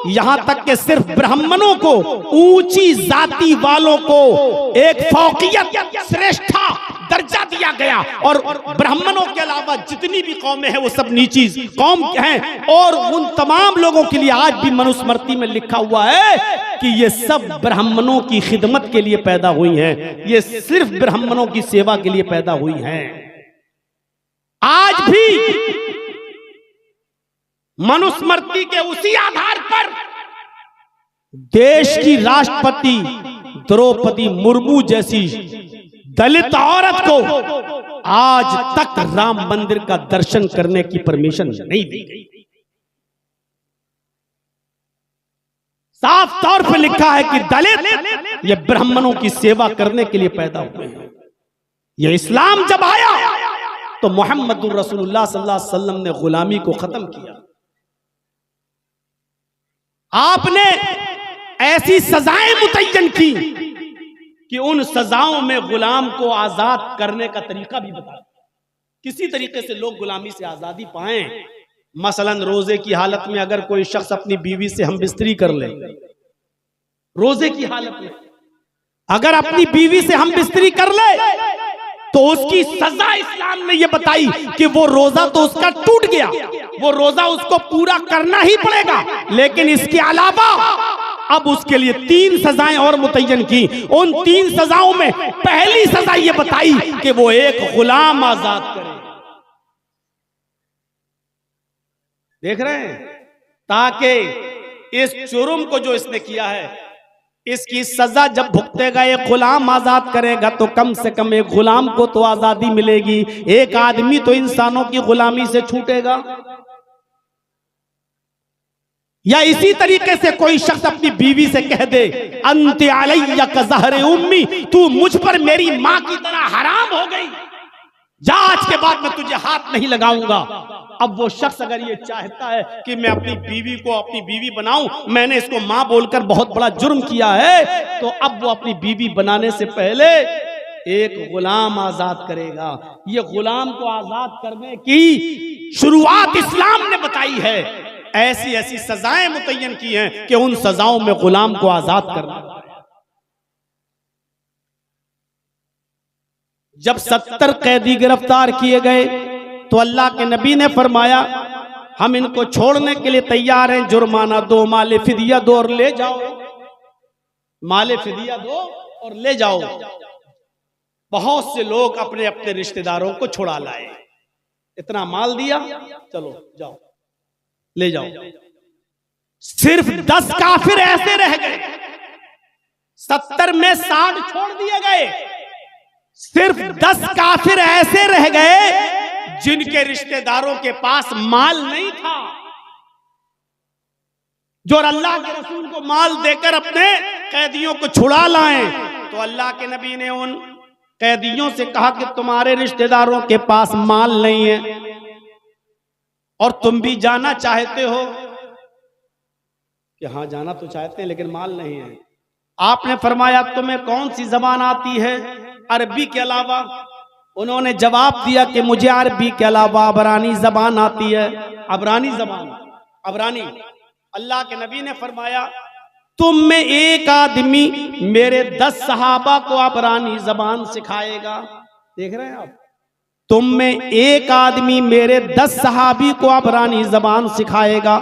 यहां तक कि सिर्फ ब्राह्मणों को, ऊंची जाति वालों को एक फौकियत, श्रेष्ठता दर्जा दिया गया और ब्राह्मणों के अलावा जितनी भी कौमें हैं वो सब नीची कौम हैं। और उन तमाम लोगों के लिए आज भी मनुस्मृति में लिखा हुआ है कि ये सब ब्राह्मणों की खिदमत के लिए पैदा हुई हैं, ये सिर्फ ब्राह्मणों की सेवा के लिए पैदा हुई हैं। आज भी मनुस्मृति के उसी आधार पर देश की राष्ट्रपति द्रौपदी मुर्मू जैसी दलित औरत को आज तक राम मंदिर का दर्शन करने की परमिशन नहीं दी गई। साफ तौर पर लिखा है कि दलित ये ब्राह्मणों की सेवा करने के लिए पैदा हुए हैं। ये इस्लाम जब आया तो मोहम्मद रसूलुल्लाह सल्लल्लाहु अलैहि वसल्लम ने गुलामी को खत्म किया। आपने ऐसी सजाएं मुतय्यन की कि उन सजाओं में गुलाम को आजाद करने का तरीका भी बता, किसी तरीके से लोग गुलामी से आजादी पाएं। मसलन रोजे की हालत में अगर कोई शख्स अपनी बीवी से हमबिस्तरी कर ले, रोजे की हालत में अगर अपनी बीवी से हमबिस्तरी कर ले तो उसकी सजा इस्लाम ने यह बताई कि वो रोजा तो उसका टूट गया, वो रोजा उसको पूरा करना ही पड़ेगा, लेकिन इसके अलावा अब उसके लिए 3 सजाएं और मुतय्यन की। उन 3 सजाओं में पहली सजा यह बताई कि वो एक गुलाम आजाद करे। देख रहे हैं, ताकि इस जुर्म को जो इसने किया है इसकी सजा जब भुगतेगा, एक गुलाम आजाद करेगा तो कम से कम एक गुलाम को तो आजादी मिलेगी, एक आदमी तो इंसानों की गुलामी से छूटेगा। या इसी तरीके से कोई शख्स अपनी बीवी से कह दे अंत अलैया का ज़हर उम्मी, तू मुझ पर मेरी मां की तरह हराम हो गई, जा आज के बाद मैं तुझे हाथ नहीं लगाऊंगा। अब वो शख्स अगर ये चाहता है कि मैं अपनी बीवी को अपनी बीवी बनाऊं, मैंने इसको मां बोलकर बहुत बड़ा जुर्म किया है, तो अब वो अपनी बीवी बनाने से पहले एक गुलाम आजाद करेगा। ये गुलाम को आजाद करने की शुरुआत इस्लाम ने बताई है। ऐसी ऐसी सजाएं मुतय्यन की हैं कि उन सजाओं में गुलाम को आजाद करना। जब 70 कैदी गिरफ्तार किए गए तो अल्लाह के नबी ने फरमाया हम इनको छोड़ने के लिए तैयार हैं, जुर्माना दो, माले फिदिया दो और ले जाओ, माले फिदिया दो और ले जाओ। बहुत से लोग अपने अपने रिश्तेदारों को छुड़ा लाए, इतना माल दिया, चलो जाओ ले जाओ। सिर्फ 10 काफिर ऐसे रह गए, 70 में 60 छोड़ दिए गए। सिर्फ 10 काफिर ऐसे रह गए जिनके रिश्तेदारों के पास माल नहीं था, जो अल्लाह के रसूल को माल देकर अपने कैदियों को छुड़ा लाएं। तो अल्लाह के नबी ने उन कैदियों से कहा कि तुम्हारे रिश्तेदारों के पास माल नहीं है और तुम भी जाना चाहते हो, कि हाँ जाना तो चाहते हैं लेकिन माल नहीं है। आपने फरमाया तुम्हें कौन सी जबान आती है अरबी के अलावा? उन्होंने जवाब दिया कि मुझे अरबी के अलावा अबरानी जबान आती है। अबरानी जबान, अबरानी। अल्लाह के नबी ने फरमाया तुम में एक आदमी मेरे 10 सहाबा को अबरानी जबान सिखाएगा। देख रहे हैं आप, तुम में एक आदमी मेरे 10 सहाबी को अबरानी जबान सिखाएगा।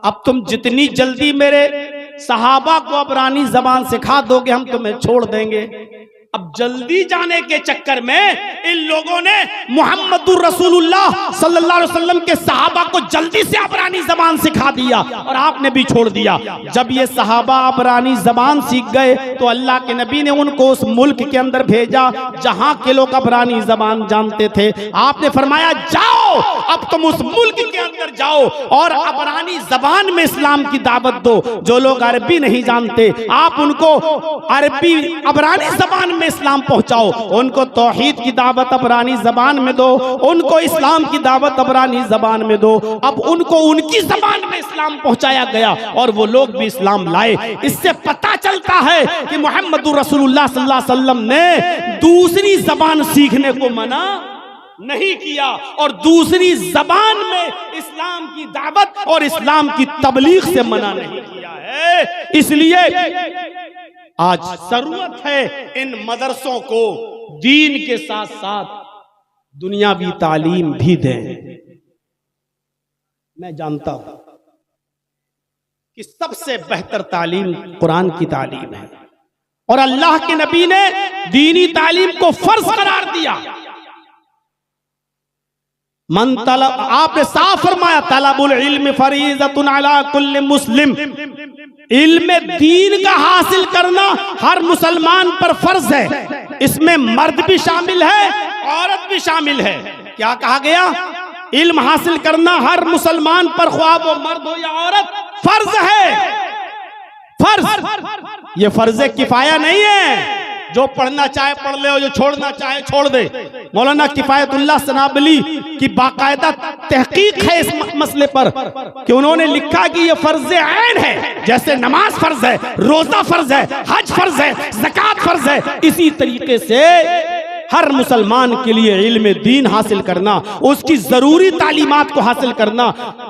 अब तुम जितनी जल्दी मेरे सहाबा को अबरानी जबान सिखा दोगे हम तुम्हें छोड़ देंगे। अब जल्दी जाने के चक्कर में इन लोगों ने मुहम्मदुर रसूलुल्लाह सल्लल्लाहु अलैहि वसल्लम के सहाबा को जल्दी से अबरानी जबान सिखा दिया और आपने भी छोड़ दिया। जब ये सहाबा अबरानी जबान सीख गए तो अल्लाह के नबी ने उनको उस मुल्क के अंदर भेजा जहां के लोग अबरानी जबान जानते थे। आपने फरमाया जाओ, अब तुम उस मुल्क के अंदर जाओ और अबरानी जबान में इस्लाम की दावत दो। जो लोग अरबी नहीं जानते आप उनको अरबी अबरानी जबान में इस्लाम पहुंचाओ, उनको तौहीद की दावत अबरानी जबान में दो, उनको इस्लाम की दावत अबरानी जबान में दो। अब उनको उनकी जबान में इस्लाम पहुंचाया गया और वो लोग भी इस्लाम लाए। इससे पता चलता है कि मुहम्मदुर रसूलुल्लाह सल्लल्लाहु अलैहि वसल्लम ने दूसरी जबान सीखने को मना नहीं किया और दूसरी जबान में इस्लाम की दावत और इस्लाम की तबलीग से मना नहीं किया है। इसलिए आज जरूरत है इन मदरसों को दीन के साथ साथ दुनियावी तालीम भी दें। मैं जानता हूं कि सबसे बेहतर तालीम कुरान की तालीम है और अल्लाह के नबी ने दीनी तालीम को फर्ज करार दिया। मन तलब, आपने साफ फरमाया तलबुल इल्म फरीज़तुन अला कुल्li मुस्लिम, इल्म दीन का हासिल करना हर मुसलमान पर फर्ज है। इसमें मर्द भी शामिल है, औरत भी शामिल है। क्या कहा गया? इल्म हासिल करना हर मुसलमान पर, ख्वाह वो मर्द हो या औरत, फर्ज है। फर्ज, ये फर्ज किफाया नहीं है। जो पढ़ना चाहे पढ़ ले और जो छोड़ना चाहे छोड़ दे। मौलाना किफायतुल्लाह सनाबली की बाकायदा तहकीक है इस मसले पर कि उन्होंने लिखा कि ये फर्ज ऐन है। जैसे नमाज फर्ज है, रोजा फर्ज है, हज फर्ज है, ज़कात फर्ज है, इसी तरीके से हर मुसलमान के लिए इल्म दीन हासिल करना, उसकी जरूरी तालीमात को हासिल करना,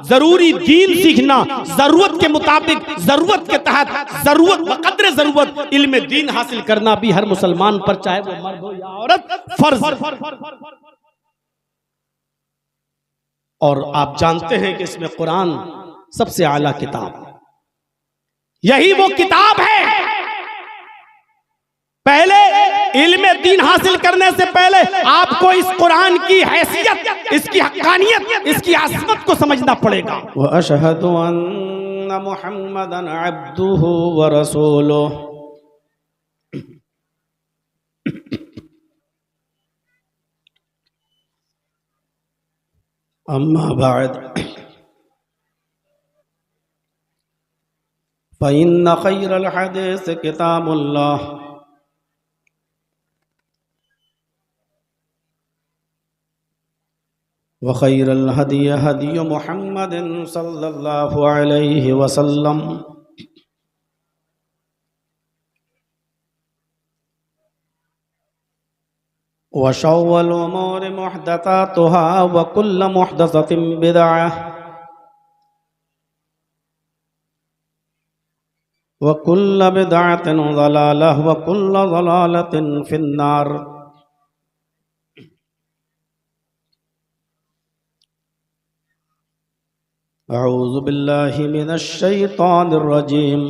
जरूरी दीन सीखना, जरूरत के मुताबिक, जरूरत के तहत, जरूरत बकद्र जरूरत इल्म दीन हासिल करना भी हर मुसलमान पर, चाहे वो मर्द हो या औरत, फर्ज। और आप जानते हैं कि इसमें कुरान सबसे आला किताब, यही वो किताब है। पहले इल्म दीन हासिल करने से पहले आपको इस कुरान की हैसियत, इसकी हक्कानियत, इसकी आज़मत को समझना पड़ेगा। व अशहदु अन्ना मुहम्मदन अब्दुहु व रसूलुहु। अम्मा बाद फ़इन्न खैरल हदीस किताबुल्लाह व खैरल हदी हदी मुहम्मदिन सल्लल्लाहु अलैहि वसल्लम व शर्रुल उमूरि मुहदसातुहा व कुल्लु मुहदसतिन बिदअह व कुल्लु बिदअतिन ज़लालह व कुल्लु ज़लालतिन फिन्नार। अऊज़ु बिल्लाहि मिनश शैतानिर रजीम।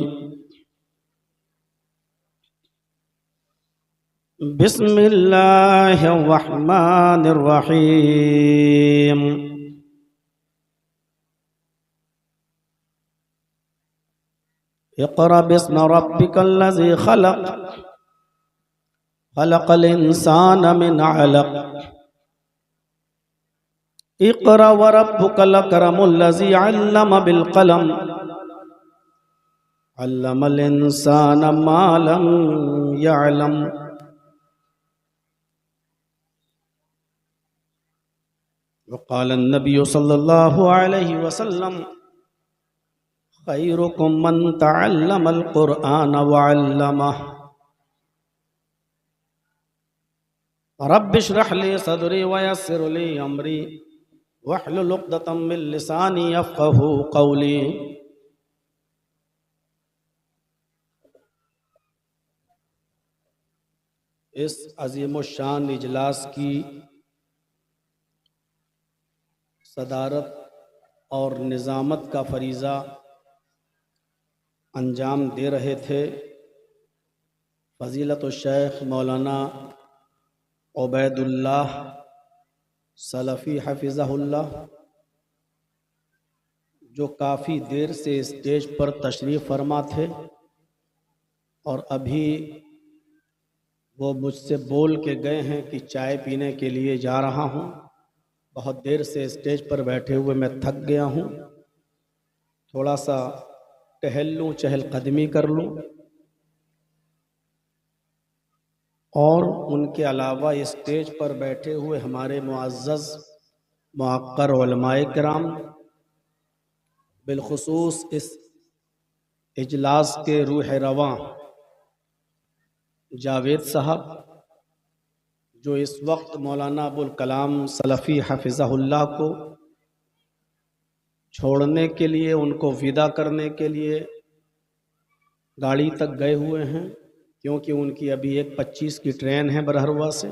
बिस्मिल्लाहिर्रहमानिर्रहीम। इक़रा बिस्मि रब्बिकल्लज़ी खलक़, खलक़ल इंसान मिन अलक़, इक़रा व रब्बुकल अकरमुल्लज़ी अल्लम बिल क़लम, अल्लमल इंसान मा लम यअलम। वक़ाल नबी सल्लल्लाहु अलैहि वसल्लम खैरुकुम मन तअल्लमल क़ुरआन व अल्लमह। रब्बि इश्रह ली सदरी व यस्सिर ली अमरी वहलुल उक़दतम मिन लिसानी यफ़क़हू क़ौली। इस अज़ीमुश्शान इजलास की सदारत और निज़ामत का फरीज़ा अंजाम दे रहे थे फ़ज़ीलतुश शेख मौलाना उबैदुल्लाह सलफ़ी हफ़िज़हुल्लाह, जो काफ़ी देर से स्टेज पर तशरीफ़ फरमा थे और अभी वो मुझसे बोल के गए हैं कि चाय पीने के लिए जा रहा हूँ। बहुत देर से स्टेज पर बैठे हुए मैं थक गया हूँ, थोड़ा सा टहल लूँ, चहलकदमी कर लूँ। और उनके अलावा स्टेज पर बैठे हुए हमारे मुअज़्ज़ज़ मुअक्कर उलमाए किराम, बिलखुसूस इस इजलास के रूह रवां जावेद साहब, जो इस वक्त मौलाना अबुल कलाम सलफ़ी हफ़िज़हुल्लाह को छोड़ने के लिए, उनको विदा करने के लिए गाड़ी तक गए हुए हैं, क्योंकि उनकी अभी 1:25 की ट्रेन है बरहरवा से।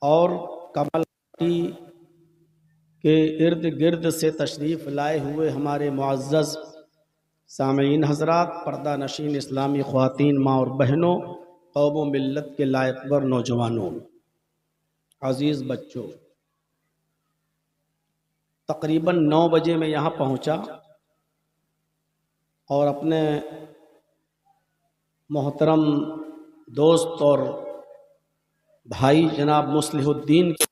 और कमल के इर्द गिर्द से तशरीफ़ लाए हुए हमारे मुअज़्ज़ज़ सामीन हज़रात, पर्दा नशीन इस्लामी ख़वातीन, माँ और बहनों, कौम मिल्लत के लायकबर नौजवानों, अज़ीज़ बच्चों, तकरीबन 9 बजे मैं यहाँ पहुँचा और अपने मोहतरम दोस्त और भाई जनाब मुस्लिहुद्दीन के,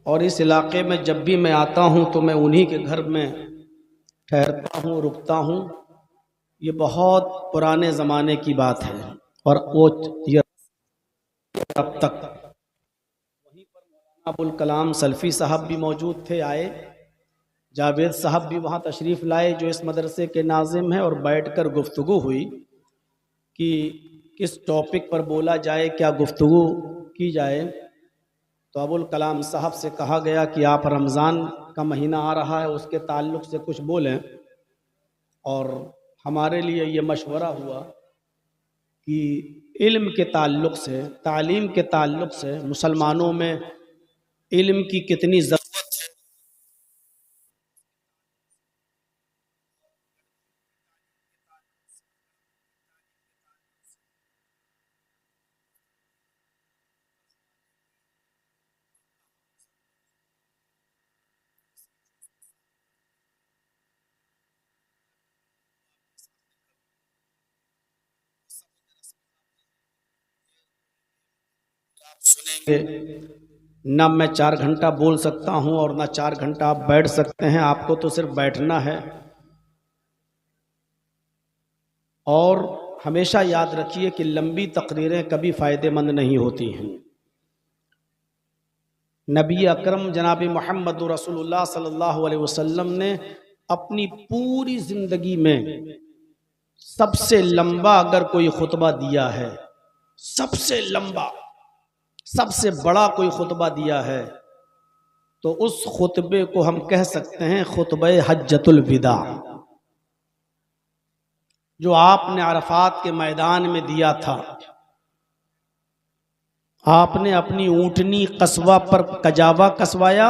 और इस इलाके में जब भी मैं आता हूँ तो मैं उन्हीं के घर में ठहरता हूँ, रुकता हूँ। ये बहुत पुराने ज़माने की बात है और वो ये अब तक वहीं पर मौलाना अबुल कलाम सल्फ़ी साहब भी मौजूद थे, आए, जावेद साहब भी वहाँ तशरीफ़ लाए जो इस मदरसे के नाज़िम हैं, और बैठकर गुफ्तगू हुई कि किस टॉपिक पर बोला जाए, क्या गुफ्तगू की जाए। तो अबुल कलाम साहब से कहा गया कि आप रमज़ान का महीना आ रहा है, उसके ताल्लुक़ से कुछ बोलें। और हमारे लिए ये मशवरा हुआ कि इल्म के ताल्लुक़ से, तालीम के ताल्लुक़ से मुसलमानों में इल्म की कितनी ज़रूरत है, आप सुनेंगे। न मैं 4 घंटा बोल सकता हूँ और न 4 घंटा आप बैठ सकते हैं, आपको तो सिर्फ बैठना है। और हमेशा याद रखिए कि लंबी तकरीरें कभी फ़ायदेमंद नहीं होती हैं। नबी अकरम जनाब मोहम्मद रसूलुल्लाह सल्लल्लाहु अलैहि वसल्लम ने अपनी पूरी ज़िंदगी में सबसे लंबा अगर कोई खुतबा दिया है, सबसे लंबा, सबसे बड़ा कोई खुतबा दिया है, तो उस खुतबे को हम कह सकते हैं खुतबे हज्जतुल विदा, जो आपने अरफात के मैदान में दिया था। आपने अपनी ऊँटनी कस्बा पर कजावा कसवाया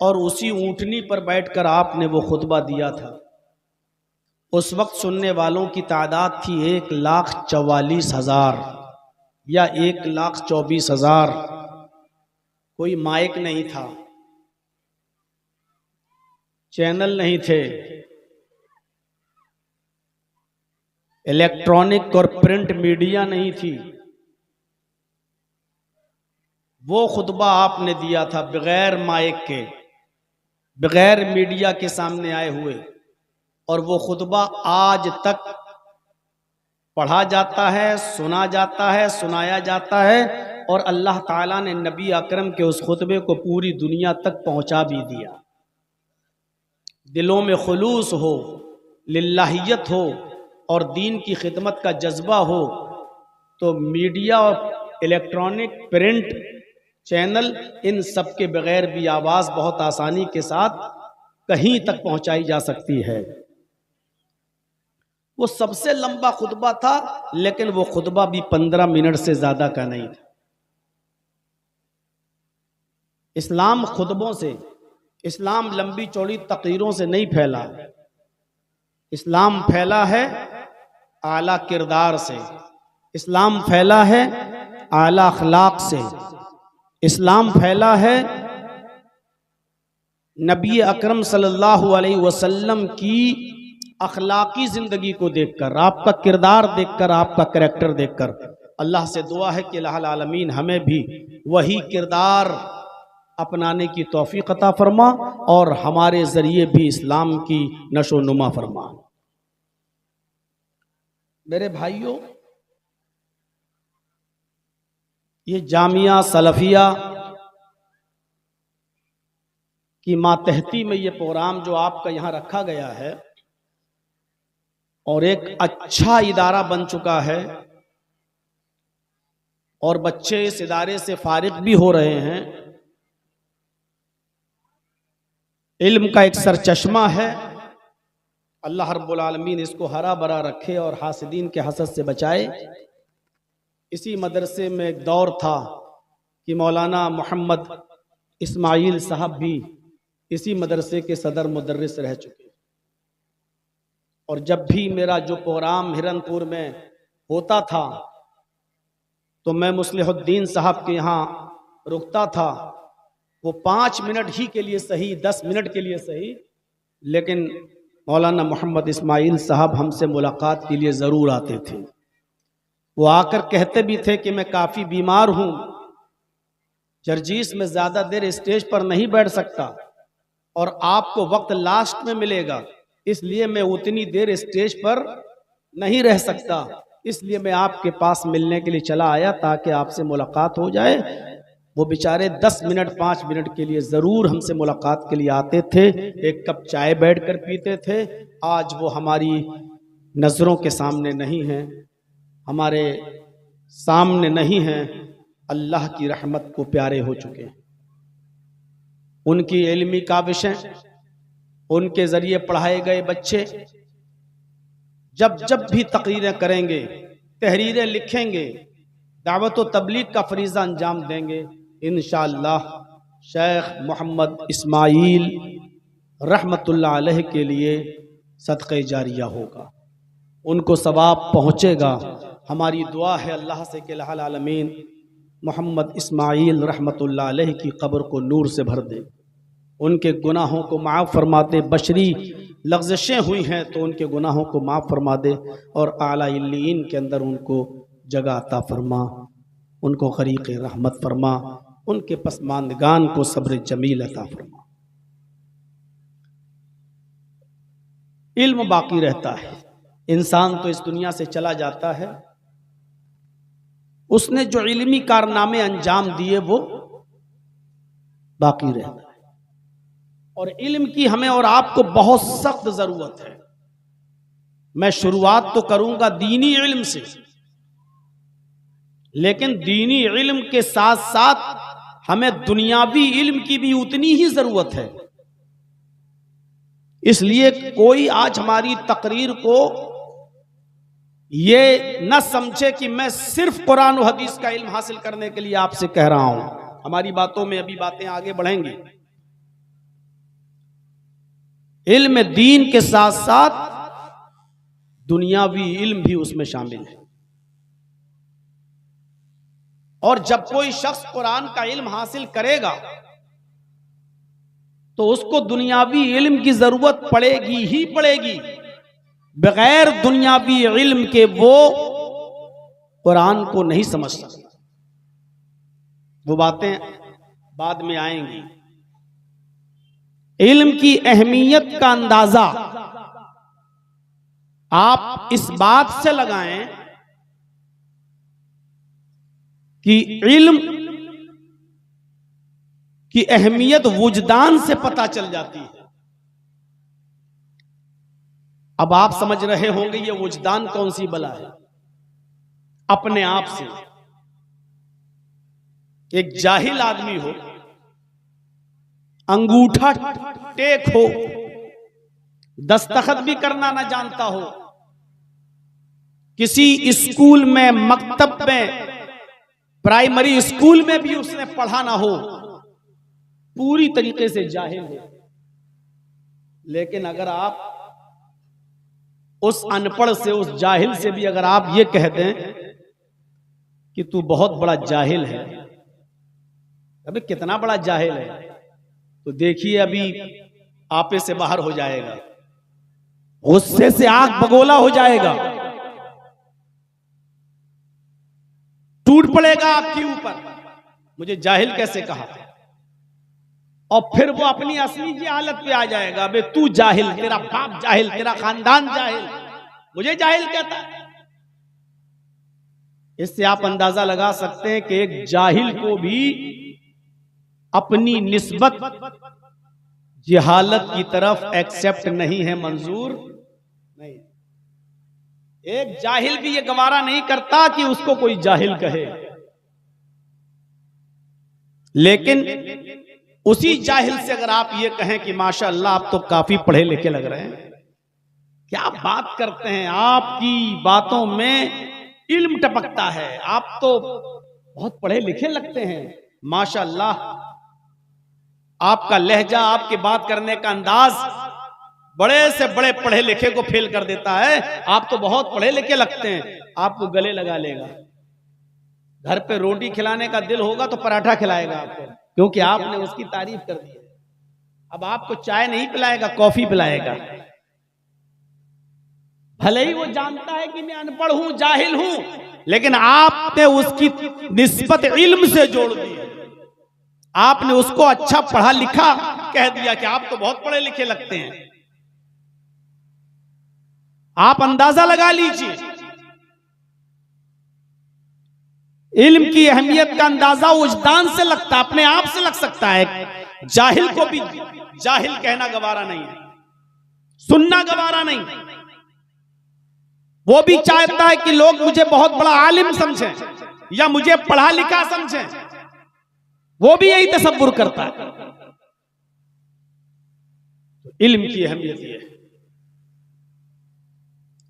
और उसी ऊँटनी पर बैठकर आपने वो खुतबा दिया था। उस वक्त सुनने वालों की तादाद थी 1,44,000 या 1,24,000। कोई माइक नहीं था, चैनल नहीं थे, इलेक्ट्रॉनिक और प्रिंट मीडिया नहीं थी। वो खुतबा आपने दिया था बगैर माइक के, बगैर मीडिया के सामने आए हुए, और वो खुतबा आज तक पढ़ा जाता है, सुना जाता है, सुनाया जाता है, और अल्लाह ताला ने नबी अकरम के उस खुतबे को पूरी दुनिया तक पहुंचा भी दिया। दिलों में खुलूस हो, लिल्लाहियत हो और दीन की खिदमत का जज्बा हो तो मीडिया और इलेक्ट्रॉनिक प्रिंट चैनल इन सब के बगैर भी आवाज़ बहुत आसानी के साथ कहीं तक पहुंचाई जा सकती है। वो सबसे लंबा खुतबा था, लेकिन वो खुतबा भी 15 मिनट से ज़्यादा का नहीं था। इस्लाम खुतबों से, इस्लाम लंबी चौड़ी तकरीरों से नहीं फैला। इस्लाम फैला है आला किरदार से, इस्लाम फैला है आला अखलाक से, इस्लाम फैला है नबी अकरम सल्लल्लाहु अलैहि वसल्लम की अखलाकी जिंदगी को देखकर, आपका किरदार देखकर, आपका करैक्टर देखकर। अल्लाह से दुआ है कि अल्लाह आलमीन हमें भी वही किरदार अपनाने की तौफीक अता फरमा और हमारे जरिए भी इस्लाम की नशो नुमा फरमा। मेरे भाइयों, ये जामिया सलफिया की मातहती में ये प्रोग्राम जो आपका यहाँ रखा गया है और एक अच्छा इदारा बन चुका है और बच्चे इस इदारे से फारिग भी हो रहे हैं। इल्म का एक सरचश्मा है। अल्लाह रब्बुल आलमीन इसको हरा भरा रखे और हासिदीन के हसद से बचाए। इसी मदरसे में एक दौर था कि मौलाना मोहम्मद इस्माइल साहब भी इसी मदरसे के सदर मुदर्रिस रह चुके। और जब भी मेरा जो प्रोग्राम हिरनपुर में होता था तो मैं मुस्लिहुद्दीन साहब के यहाँ रुकता था। वो 5 मिनट ही के लिए सही, 10 मिनट के लिए सही, लेकिन मौलाना मोहम्मद इस्माइल साहब हमसे मुलाकात के लिए ज़रूर आते थे। वो आकर कहते भी थे कि मैं काफ़ी बीमार हूँ, जर्जीस में ज़्यादा देर स्टेज पर नहीं बैठ सकता और आपको वक्त लास्ट में मिलेगा, इसलिए मैं उतनी देर स्टेज पर नहीं रह सकता, इसलिए मैं आपके पास मिलने के लिए चला आया ताकि आपसे मुलाकात हो जाए। वो बेचारे 10 मिनट 5 मिनट के लिए ज़रूर हमसे मुलाकात के लिए आते थे, एक कप चाय बैठ कर पीते थे। आज वो हमारी नज़रों के सामने नहीं हैं, हमारे सामने नहीं हैं, अल्लाह की रहमत को प्यारे हो चुके हैं। उनकी इल्मी काविशें, उनके ज़रिए पढ़ाए गए बच्चे जब जब भी तकरीरें करेंगे, तहरीरें लिखेंगे, दावत व तबलीग का फरीज़ा अंजाम देंगे, इंशाअल्लाह शेख मोहम्मद इस्माइल रहमतुल्लाह अलैह के लिए सदक़े जारिया होगा, उनको सवाब पहुँचेगा। हमारी दुआ है अल्लाह से कि अल्लाह आलमीन मोहम्मद इस्माइल रहमतुल्लाह अलैह की कब्र को नूर से भर दे, उनके गुनाहों को माफ़ फरमा दे। बशरी लग़ज़शें हुई हैं तो उनके गुनाहों को माफ़ फरमा दे और आला इल्लीन के अंदर उनको जगह अता फरमा, उनको ग़रीक़ रहमत फरमा, उनके पसमानदगान को सब्र जमील अता फरमा। इल्म बाकी रहता है, इंसान तो इस दुनिया से चला जाता है, उसने जो इल्मी कारनामे अंजाम दिए वो बाकी रहता है। और इल्म की हमें और आपको बहुत सख्त ज़रूरत है। मैं शुरुआत तो करूंगा दीनी इल्म से, लेकिन दीनी इल्म के साथ साथ हमें दुनियावी इल्म की भी उतनी ही ज़रूरत है। इसलिए कोई आज हमारी तकरीर को ये न समझे कि मैं सिर्फ कुरान और हदीस का इल्म हासिल करने के लिए आपसे कह रहा हूं। हमारी बातों में अभी बातें आगे बढ़ेंगी। इल्म दीन के साथ साथ दुनियावी इल्म भी उसमें शामिल है। और जब कोई शख्स कुरान का इल्म हासिल करेगा तो उसको दुनियावी इल्म की जरूरत पड़ेगी ही पड़ेगी। बगैर दुनियावी इल्म के वो कुरान को नहीं समझ सकता। वो बातें बाद में आएंगी। इल्म की अहमियत का अंदाजा आप इस बात से लगाएं कि इल्म की अहमियत वुजदान से पता चल जाती है। अब आप समझ रहे होंगे ये वुजदान कौन सी बला है। अपने आप से एक जाहिल आदमी हो, अंगूठा टेक हो, दस्तखत भी करना ना जानता हो, किसी स्कूल में, मकतब में, प्राइमरी स्कूल में भी उसने पढ़ा ना हो, पूरी तरीके से जाहिल हो, लेकिन अगर आप उस अनपढ़ से, उस जाहिल से भी अगर आप ये कह दें कि तू बहुत बड़ा जाहिल है, अबे कितना बड़ा जाहिल है, तो देखिए अभी आपे से बाहर हो जाएगा, गुस्से से आंख बगोला हो जाएगा, टूट पड़ेगा आपके ऊपर, मुझे जाहिल कैसे कहा। और फिर वो अपनी असली की हालत पे आ जाएगा, अबे तू जाहिल, तेरा बाप जाहिल, तेरा खानदान जाहिल, मुझे जाहिल कहता है। इससे आप अंदाजा लगा सकते हैं कि एक जाहिल को भी अपनी निस्बत जहालत की तरफ एक्सेप्ट नहीं है, मंजूर नहीं। एक जाहिल भी ये गवारा नहीं करता कि उसको कोई जाहिल कहे, लेकिन उसी जाहिल से अगर आप ये कहें कि माशाअल्लाह आप तो काफी पढ़े लिखे लग रहे हैं, क्या बात करते हैं, आपकी बातों में इल्म टपकता है, आप तो बहुत पढ़े लिखे लगते हैं, माशाअल्लाह आपका लहजा, आपके बात करने का अंदाज बड़े से बड़े पढ़े लिखे को फेल कर देता है, आप तो बहुत पढ़े लिखे लगते हैं। आपको गले लगा लेगा, घर पे रोटी खिलाने का दिल होगा तो पराठा खिलाएगा आपको, क्योंकि आपने उसकी तारीफ कर दी। अब आपको चाय नहीं पिलाएगा, कॉफी पिलाएगा, भले ही वो जानता है कि मैं अनपढ़ हूं, जाहिल हूं, लेकिन आपने उसकी निस्बत इल्म से जोड़ दी। आपने उसको अच्छा पढ़ा लिखा कह दिया कि आप तो बहुत पढ़े लिखे लगते हैं। आप अंदाजा लगा लीजिए, इल्म की अहमियत का अंदाजा वजदान से लगता है, अपने आप से लग सकता है। जाहिल को भी जाहिल कहना गवारा नहीं है, सुनना गवारा नहीं। वो भी चाहता है कि लोग मुझे बहुत बड़ा आलिम समझें या मुझे पढ़ा लिखा समझें, वो भी यही तसव्वुर करता है। इल्म की अहमियत ये है।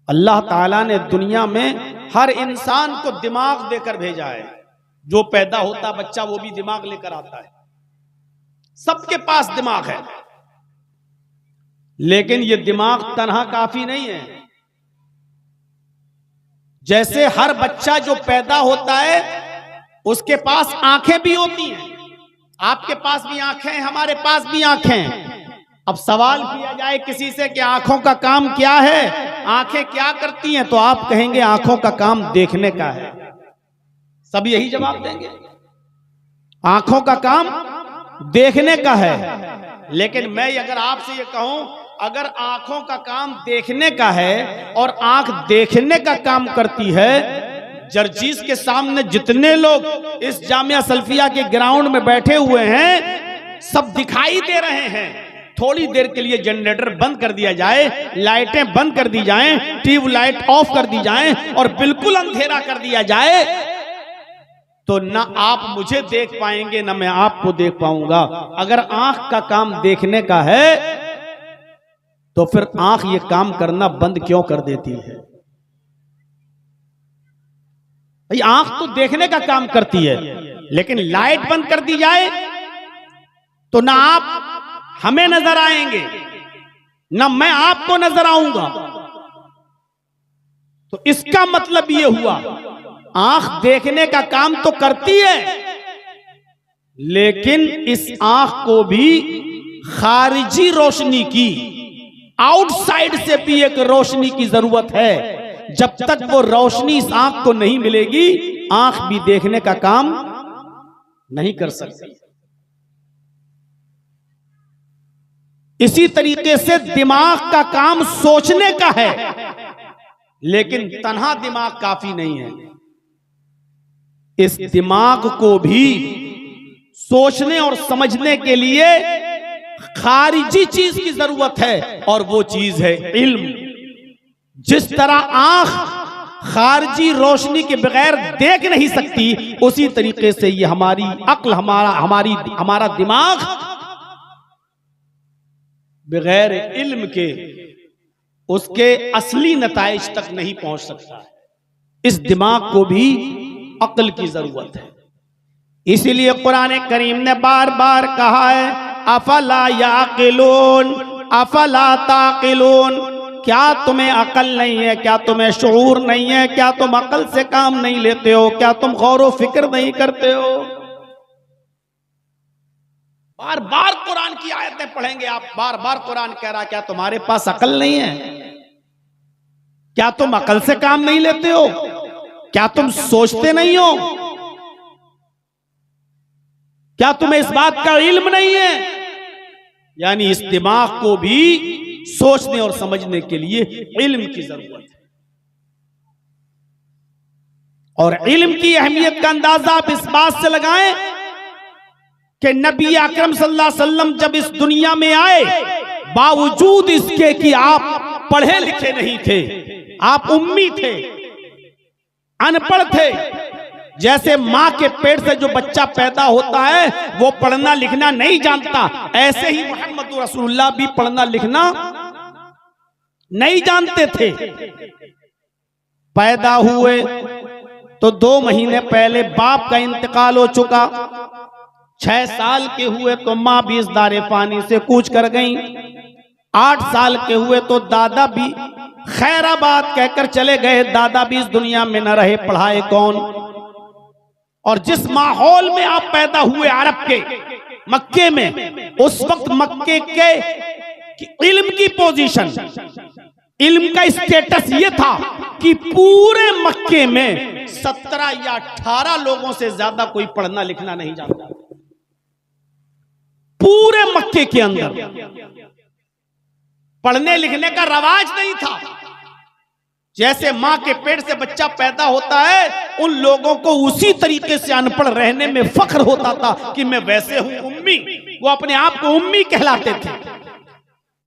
अल्लाह ताला ने दुनिया में हर इंसान को दिमाग देकर भेजा है। जो पैदा होता बच्चा वो भी दिमाग लेकर आता है, सबके पास दिमाग है, लेकिन ये दिमाग तन्हा काफी नहीं है। जैसे हर बच्चा जो पैदा होता है उसके पास आंखें भी होती हैं, आपके पास भी आंखें हैं, हमारे पास भी आंखें हैं। अब सवाल किया जाए किसी से कि आंखों का काम क्या है, आंखें क्या करती हैं, तो आप कहेंगे आंखों का काम देखने का है। सब यही जवाब देंगे, आंखों का काम देखने का है। लेकिन मैं अगर आपसे ये कहूं, अगर आंखों का काम देखने का है और आंख देखने का काम करती है, जर्जीस के सामने जितने लोग इस जामिया सल्फिया के ग्राउंड में बैठे हुए हैं सब दिखाई दे रहे हैं। थोड़ी देर के लिए जनरेटर बंद कर दिया जाए, लाइटें बंद कर दी जाएं, ट्यूब लाइट ऑफ कर दी जाएं और बिल्कुल अंधेरा कर दिया जाए, तो ना आप मुझे देख पाएंगे ना मैं आपको देख पाऊंगा। अगर आंख का काम देखने का है तो फिर आंख ये काम करना बंद क्यों कर देती है? भाई आंख तो देखने का काम करती है, लेकिन लाइट बंद कर दी जाए तो ना आप हमें नजर आएंगे ना मैं आपको नजर आऊंगा। तो इसका मतलब ये हुआ, आंख देखने का काम तो करती है, लेकिन इस आंख को भी खारिजी रोशनी की, आउटसाइड से भी एक रोशनी की जरूरत है। जब तक वो रोशनी इस आंख को नहीं मिलेगी, आंख भी देखने का काम नहीं कर सकती। इसी तरीके से दिमाग का काम सोचने का है, लेकिन तन्हा दिमाग काफी नहीं है। इस दिमाग को भी सोचने और समझने के लिए खारिजी चीज की जरूरत है, और वो चीज है इल्म। जिस तरह आंख खारिजी रोशनी के बगैर देख नहीं सकती, उसी तरीके से ये हमारी अक्ल, हमारा दिमाग बगैर इल्म के उसके असली नताइज तक नहीं पहुंच सकता। इस दिमाग को भी अक्ल की जरूरत है। इसीलिए कुरान करीम ने बार बार कहा है, अफला याकिलून अफला ताकिलून, क्या तुम्हें अकल नहीं है, क्या तुम्हें शऊर नहीं है, क्या तुम अकल से काम नहीं लेते हो, क्या तुम गौर व फिक्र नहीं करते हो। बार बार कुरान की आयतें पढ़ेंगे आप, बार बार कुरान कह रहा, क्या तुम्हारे पास अकल नहीं है, क्या तुम अकल से काम नहीं लेते हो, क्या तुम सोचते नहीं हो, क्या तुम्हें इस बात का इल्म नहीं है। यानी इस दिमाग को भी सोचने और समझने के लिए इल्म की जरूरत है। और इल्म की अहमियत का अंदाजा आप इस बात से लगाएं कि नबी अकरम सल्लल्लाहु अलैहि वसल्लम जब इस दुनिया में आए, बावजूद इसके कि आप पढ़े लिखे नहीं थे, आप उम्मी थे, अनपढ़ थे। जैसे मां के पेट से जो बच्चा पैदा होता है वो पढ़ना लिखना नहीं जानता, ऐसे ही मोहम्मद रसूलुल्लाह भी पढ़ना लिखना नहीं जानते थे। पैदा हुए तो 2 महीने पहले बाप का इंतकाल हो चुका, 6 साल के हुए तो मां भी इस दारे पानी से कूच कर गई, 8 साल के हुए तो दादा भी खैराबाद कहकर चले गए, दादा भी इस दुनिया में न रहे, पढ़ाए कौन। और जिस माहौल में आप पैदा हुए अरब के मक्के में, उस वक्त मक्के के इल्म की पोजीशन, इल्म का स्टेटस ये था कि पूरे मक्के में 17 या 18 लोगों से ज्यादा कोई पढ़ना लिखना नहीं जानता। पूरे मक्के के अंदर पढ़ने लिखने का रवाज नहीं था। जैसे मां के पेट से बच्चा पैदा होता है, उन लोगों को उसी तरीके से अनपढ़ रहने में फख्र होता था कि मैं वैसे हूं उम्मी। वो अपने आप को उम्मी कहलाते थे।